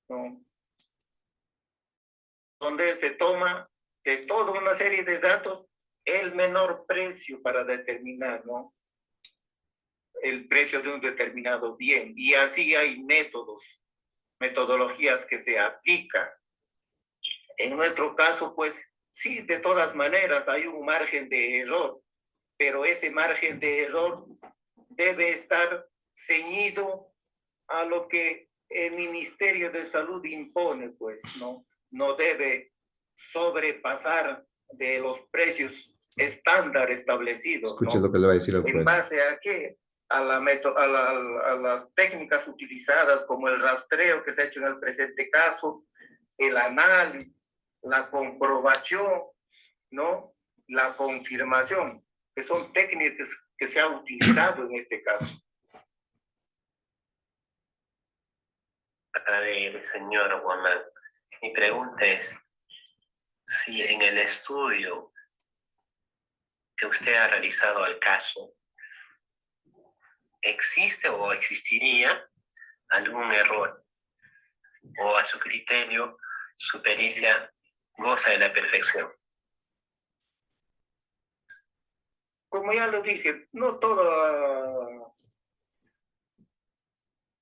¿no? Donde se toma de toda una serie de datos el menor precio para determinar, ¿no?, el precio de un determinado bien. Y así hay metodologías que se aplican. En nuestro caso, pues sí, de todas maneras hay un margen de error, pero ese margen de error debe estar ceñido a lo que el Ministerio de Salud impone, pues, ¿no? No debe sobrepasar de los precios estándar establecidos. Escuche, ¿no?, lo que le va a decir el juez. ¿En base a qué? A las técnicas utilizadas, como el rastreo que se ha hecho en el presente caso, el análisis, la comprobación, ¿no?, la confirmación, que son técnicas que se han utilizado en este caso. A ver, señor Guamán, mi pregunta es, si en el estudio que usted ha realizado al caso, ¿existe o existiría algún error? ¿O a su criterio, su pericia goza de la perfección? Como ya lo dije, no toda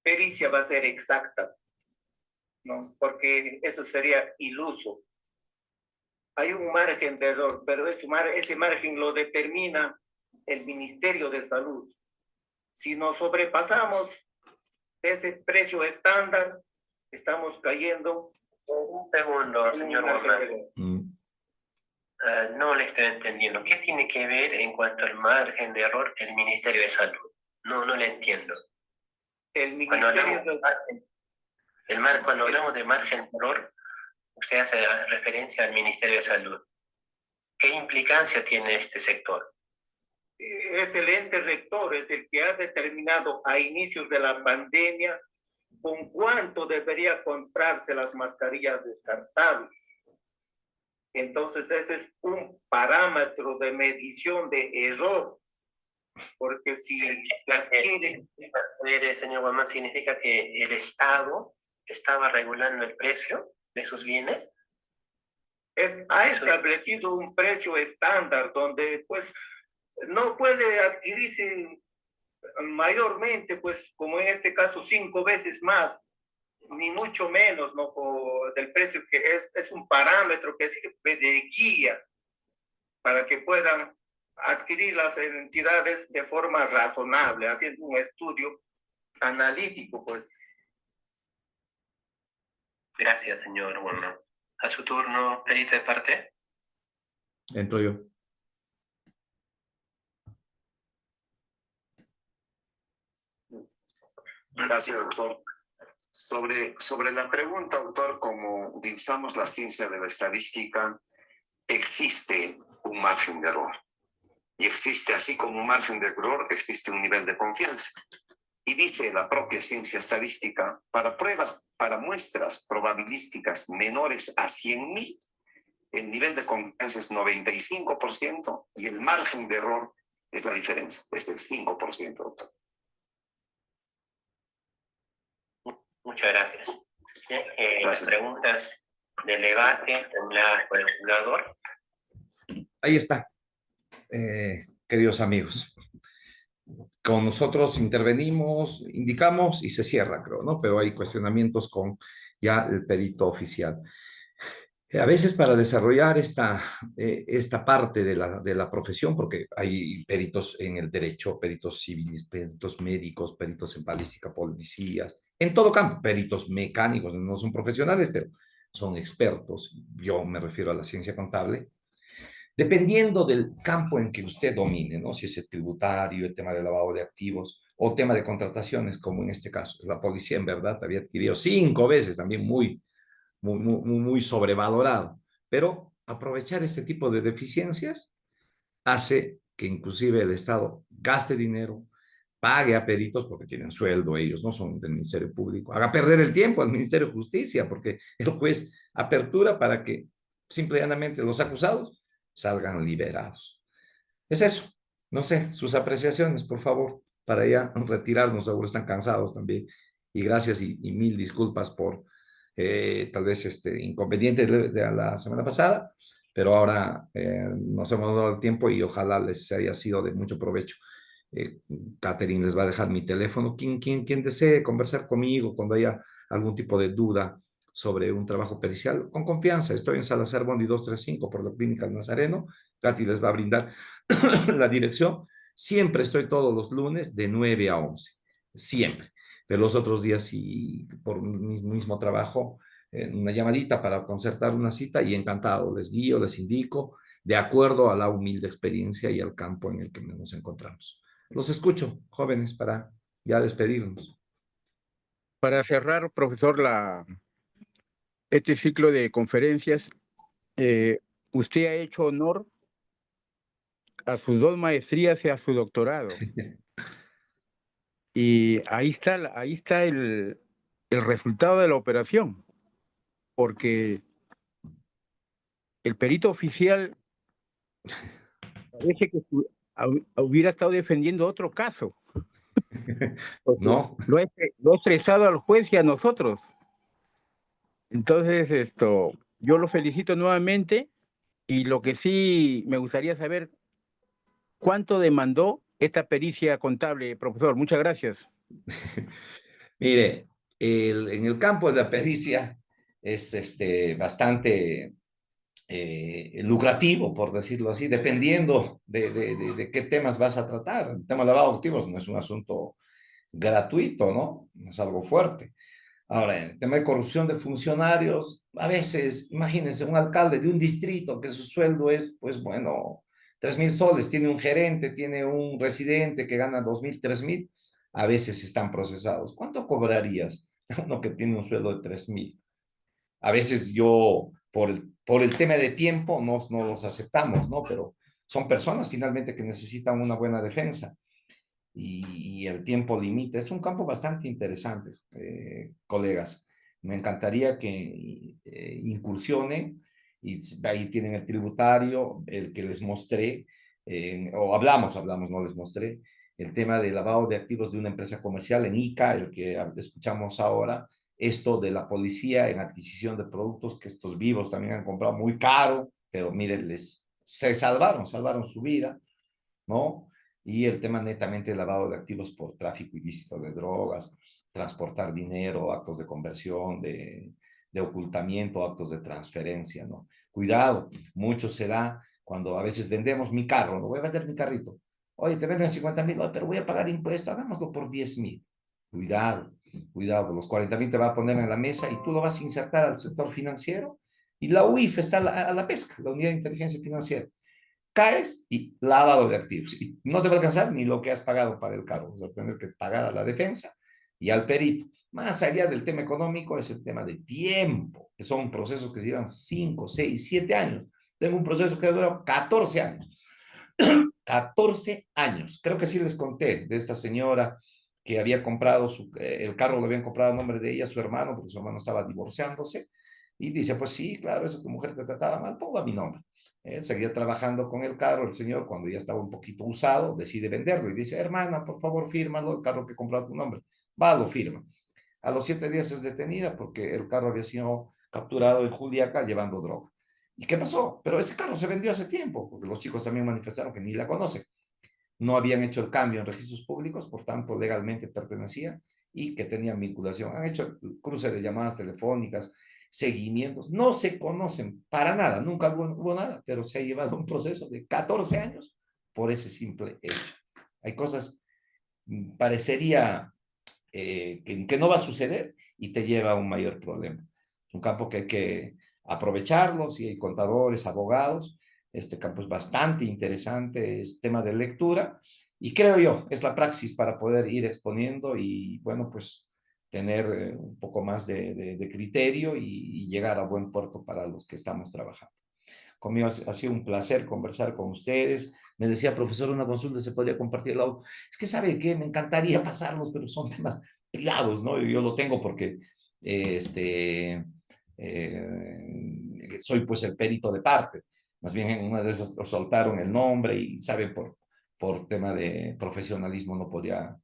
pericia va a ser exacta, ¿no?, porque eso sería iluso. Hay un margen de error, pero ese margen lo determina el Ministerio de Salud. Si nos sobrepasamos ese precio estándar, estamos cayendo. Un segundo, señor Guamán. No le estoy entendiendo. ¿Qué tiene que ver en cuanto al margen de error el Ministerio de Salud? No le entiendo. Cuando hablamos de margen de error, usted hace referencia al Ministerio de Salud. ¿Qué implicancia tiene este sector? Es el ente rector, es el que ha determinado a inicios de la pandemia con cuánto debería comprarse las mascarillas descartables. Entonces ese es un parámetro de medición de error, porque si señor Guamán, significa que el Estado estaba regulando el precio de sus bienes. Ha establecido un precio estándar donde pues no puede adquirirse mayormente, pues como en este caso 5 veces más, ni mucho menos, ¿no?, del precio, que es un parámetro que sirve de guía para que puedan adquirir las entidades de forma razonable, haciendo un estudio analítico, pues. Gracias, señor Guamán. A su turno, perito de parte. Entro yo. Gracias, doctor. Sobre la pregunta, doctor, como utilizamos la ciencia de la estadística, existe un margen de error. Y existe, así como un margen de error, existe un nivel de confianza. Y dice la propia ciencia estadística, para muestras probabilísticas menores a 100.000, el nivel de confianza es 95% y el margen de error es la diferencia, es del 5%, doctor. Muchas gracias. Las preguntas del debate formuladas por el juzgador. Ahí está, queridos amigos. Con nosotros intervenimos, indicamos y se cierra, creo, ¿no? Pero hay cuestionamientos con ya el perito oficial. A veces para desarrollar esta parte de la profesión, porque hay peritos en el derecho, peritos civiles, peritos médicos, peritos en balística, policías, en todo campo, peritos mecánicos, no son profesionales, pero son expertos. Yo me refiero a la ciencia contable. Dependiendo del campo en que usted domine, ¿no? Si es el tributario, el tema de lavado de activos o el tema de contrataciones, como en este caso. La policía en verdad había adquirido 5 veces, también muy sobrevalorado. Pero aprovechar este tipo de deficiencias hace que inclusive el Estado gaste dinero, pague a peritos porque tienen sueldo ellos, no son del Ministerio Público, haga perder el tiempo al Ministerio de Justicia porque el juez apertura para que simple y llanamente los acusados salgan liberados. Es eso. No sé, sus apreciaciones, por favor, para ya retirarnos, seguro están cansados también. Y gracias y mil disculpas por tal vez este inconveniente de la semana pasada, pero ahora nos hemos dado el tiempo y ojalá les haya sido de mucho provecho. Catherine les va a dejar mi teléfono. Quien desee conversar conmigo cuando haya algún tipo de duda sobre un trabajo pericial, con confianza. Estoy en Salazar Bondi 235 por la Clínica del Nazareno. Katy les va a brindar la dirección. Siempre estoy todos los lunes de 9 a 11. Siempre. Pero los otros días, sí, por mi mismo trabajo, una llamadita para concertar una cita y encantado. Les guío, les indico, de acuerdo a la humilde experiencia y al campo en el que nos encontramos. Los escucho, jóvenes, para ya despedirnos. Para cerrar, profesor, este ciclo de conferencias, usted ha hecho honor a sus 2 maestrías y a su doctorado. Y ahí está el resultado de la operación, porque el perito oficial parece que hubiera estado defendiendo otro caso. No. Lo ha estresado al juez y a nosotros. Entonces, yo lo felicito nuevamente y lo que sí me gustaría saber, ¿cuánto demandó esta pericia contable, profesor? Muchas gracias. Mire, en el campo de la pericia es bastante lucrativo, por decirlo así, dependiendo de qué temas vas a tratar. El tema de lavado de activos no es un asunto gratuito, ¿no? No es algo fuerte. Ahora, en el tema de corrupción de funcionarios, a veces, imagínense, un alcalde de un distrito que su sueldo es, pues bueno, 3.000 soles, tiene un gerente, tiene un residente que gana 2.000, 3.000, a veces están procesados. ¿Cuánto cobrarías uno que tiene un sueldo de 3.000? A veces yo, por el tema de tiempo, no los aceptamos, ¿no? Pero son personas finalmente que necesitan una buena defensa y el tiempo limita. Es un campo bastante interesante, colegas. Me encantaría que incursionen y ahí tienen el tributario, el que les mostré, o hablamos, no les mostré, el tema de lavado de activos de una empresa comercial en ICA, el que escuchamos ahora, esto de la policía en adquisición de productos que estos vivos también han comprado muy caro, pero miren, se salvaron su vida, ¿no? Y el tema netamente de lavado de activos por tráfico ilícito de drogas, transportar dinero, actos de conversión, de ocultamiento, actos de transferencia, ¿no? Cuidado, mucho se da cuando a veces vendemos mi carro, no voy a vender mi carrito. Oye, te venden 50.000, pero voy a pagar impuesto, hagámoslo por 10.000. Cuidado, los 40.000 te va a poner en la mesa y tú lo vas a insertar al sector financiero y la UIF está a la pesca, la Unidad de Inteligencia Financiera. Caes y lavado de activos. Y no te va a alcanzar ni lo que has pagado para el cargo. Vas a tener que pagar a la defensa y al perito. Más allá del tema económico, es el tema de tiempo, que son procesos que se llevan 5, 6, 7 años. Tengo un proceso que ha durado 14 años. 14 años. Creo que sí les conté de esta señora que había comprado el carro, lo habían comprado a nombre de ella, su hermano, porque su hermano estaba divorciándose. Y dice, pues sí, claro, esa tu mujer te trataba mal, pongo a mi nombre. Él seguía trabajando con el carro, el señor, cuando ya estaba un poquito usado, decide venderlo y dice, hermana, por favor, fírmalo, el carro que compró a tu nombre. Va, lo firma. A los 7 días es detenida porque el carro había sido capturado en Juliaca llevando droga. ¿Y qué pasó? Pero ese carro se vendió hace tiempo, porque los chicos también manifestaron que ni la conocen. No habían hecho el cambio en registros públicos, por tanto, legalmente pertenecía y que tenían vinculación. Han hecho cruce de llamadas telefónicas, seguimientos, no se conocen para nada, nunca hubo nada, pero se ha llevado un proceso de 14 años por ese simple hecho. Hay cosas, parecería que no va a suceder y te lleva a un mayor problema. Es un campo que hay que aprovecharlo, si hay contadores, abogados, este campo es bastante interesante, es tema de lectura, y creo yo, es la praxis para poder ir exponiendo y, bueno, pues tener un poco más de criterio y llegar a buen puerto para los que estamos trabajando. Conmigo ha sido un placer conversar con ustedes. Me decía, profesor, una consulta se podría compartir el audio. Es que, ¿sabe qué? Me encantaría pasarlos, pero son temas privados, ¿no? Yo lo tengo porque soy pues el perito de parte. Más bien en una de esas soltaron el nombre y, ¿sabe? Por tema de profesionalismo no podía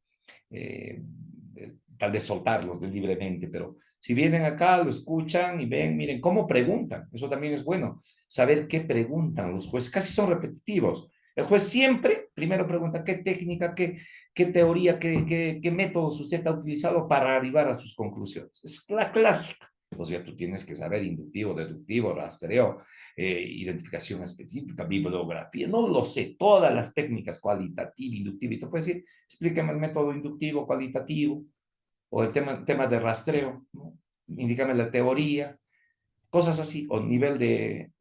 tal vez soltarlos libremente, pero si vienen acá, lo escuchan y ven, miren, cómo preguntan. Eso también es bueno, saber qué preguntan los jueces. Casi son repetitivos. El juez siempre primero pregunta qué técnica, qué teoría, qué métodos usted ha utilizado para arribar a sus conclusiones. Es la clásica. Entonces ya tú tienes que saber inductivo, deductivo, rastreo, identificación específica, bibliografía, no lo sé, todas las técnicas, cualitativa, inductiva, y tú puedes decir, explícame el método inductivo, cualitativo, o el tema de rastreo, ¿no? Indícame la teoría, cosas así, o nivel de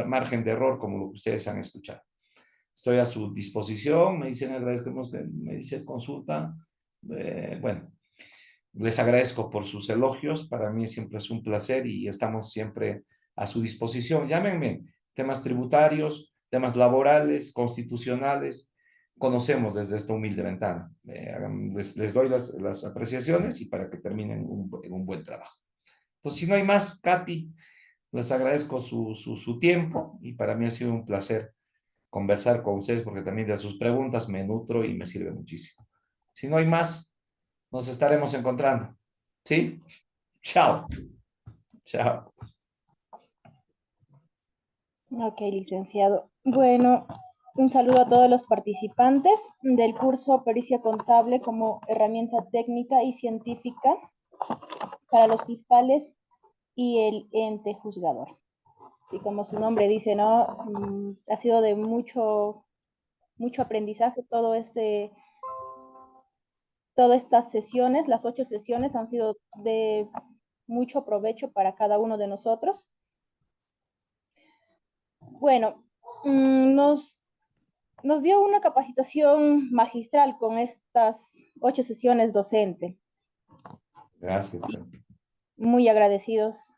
margen de error, como lo que ustedes han escuchado. Estoy a su disposición, me dicen, agradecemos, me dice consulta, bueno, les agradezco por sus elogios, para mí siempre es un placer y estamos siempre a su disposición. Llámenme, temas tributarios, temas laborales, constitucionales, conocemos desde esta humilde ventana. Les doy las apreciaciones y para que terminen en un buen trabajo. Entonces, si no hay más, Katy, les agradezco su tiempo y para mí ha sido un placer conversar con ustedes porque también de sus preguntas me nutro y me sirve muchísimo. Si no hay más, nos estaremos encontrando. ¿Sí? Chao. Chao. Ok, licenciado. Bueno, un saludo a todos los participantes del curso Pericia Contable como herramienta técnica y científica para los fiscales y el ente juzgador. Así como su nombre dice, ¿no? Ha sido de mucho aprendizaje todas estas sesiones, las 8 sesiones han sido de mucho provecho para cada uno de nosotros. Bueno, nos dio una capacitación magistral con estas 8 sesiones docente. Gracias. Muy agradecidos.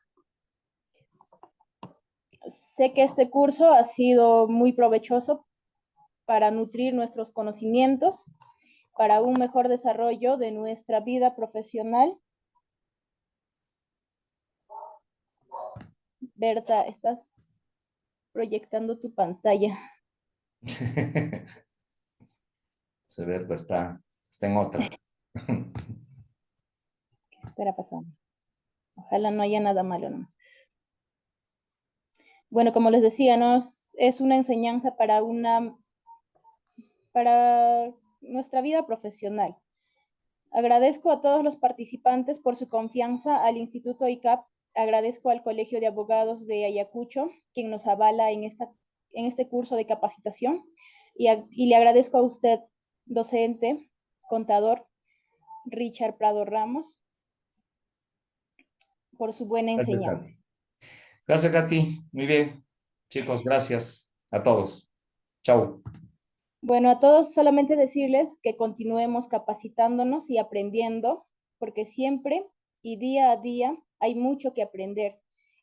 Sé que este curso ha sido muy provechoso para nutrir nuestros conocimientos, para un mejor desarrollo de nuestra vida profesional. Berta, estás proyectando tu pantalla. Berta está en otra. ¿Qué estará pasando? Ojalá no haya nada malo nomás. Bueno, como les decía, ¿no? Es una enseñanza para nuestra vida profesional. Agradezco a todos los participantes por su confianza al Instituto ICAP. Agradezco al Colegio de Abogados de Ayacucho, quien nos avala en este curso de capacitación. Y le agradezco a usted, docente, contador, Richard Prado Ramos, por su buena enseñanza. Gracias, Katy. Muy bien. Chicos, gracias a todos. Chau. Bueno, a todos solamente decirles que continuemos capacitándonos y aprendiendo, porque siempre y día a día hay mucho que aprender.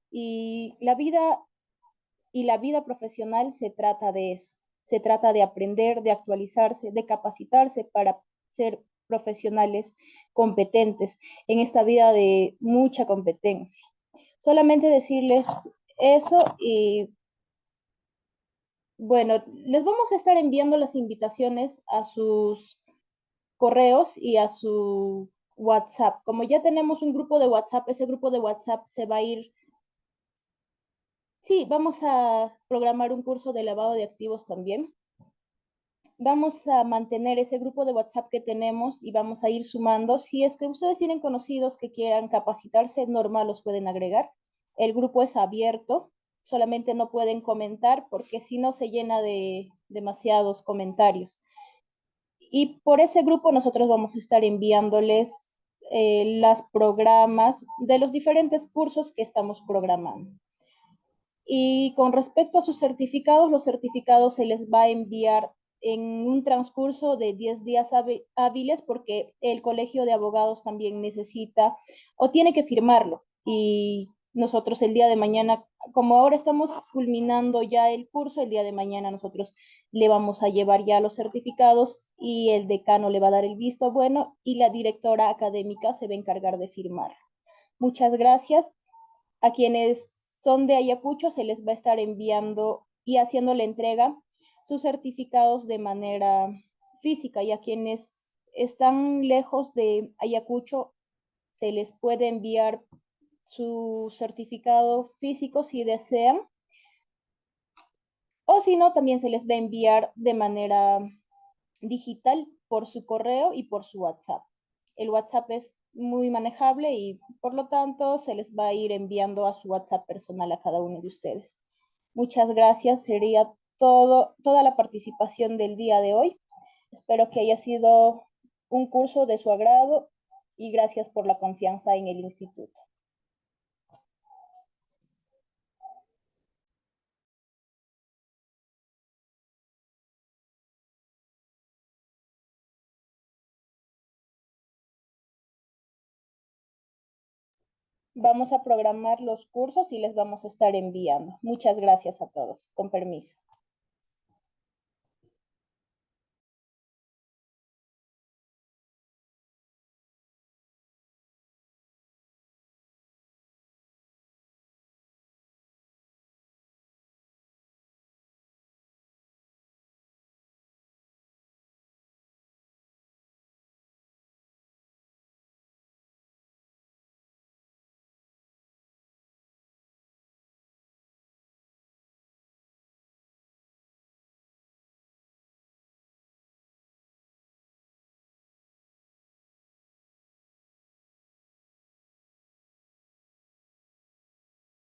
Y la vida profesional se trata de eso. Se trata de aprender, de actualizarse, de capacitarse para ser profesionales competentes en esta vida de mucha competencia. Solamente decirles eso y bueno, les vamos a estar enviando las invitaciones a sus correos y a su WhatsApp. Como ya tenemos un grupo de WhatsApp, ese grupo de WhatsApp se va a ir. Sí, vamos a programar un curso de lavado de activos también. Vamos a mantener ese grupo de WhatsApp que tenemos y vamos a ir sumando. Si es que ustedes tienen conocidos que quieran capacitarse, normal los pueden agregar. El grupo es abierto, solamente no pueden comentar porque si no se llena de demasiados comentarios. Y por ese grupo nosotros vamos a estar enviándoles las programas de los diferentes cursos que estamos programando. Y con respecto a sus certificados, los certificados se les va a enviar en un transcurso de 10 días hábiles porque el Colegio de Abogados también necesita o tiene que firmarlo. Y nosotros el día de mañana, como ahora estamos culminando ya el curso, el día de mañana nosotros le vamos a llevar ya los certificados y el decano le va a dar el visto bueno y la directora académica se va a encargar de firmar. Muchas gracias. A quienes son de Ayacucho se les va a estar enviando y haciendo la entrega sus certificados de manera física y a quienes están lejos de Ayacucho se les puede enviar su certificado físico si desean o si no también se les va a enviar de manera digital por su correo y por su WhatsApp. El WhatsApp es muy manejable y por lo tanto se les va a ir enviando a su WhatsApp personal a cada uno de ustedes. Muchas gracias, sería toda la participación del día de hoy. Espero que haya sido un curso de su agrado y gracias por la confianza en el instituto. Vamos a programar los cursos y les vamos a estar enviando. Muchas gracias a todos. Con permiso.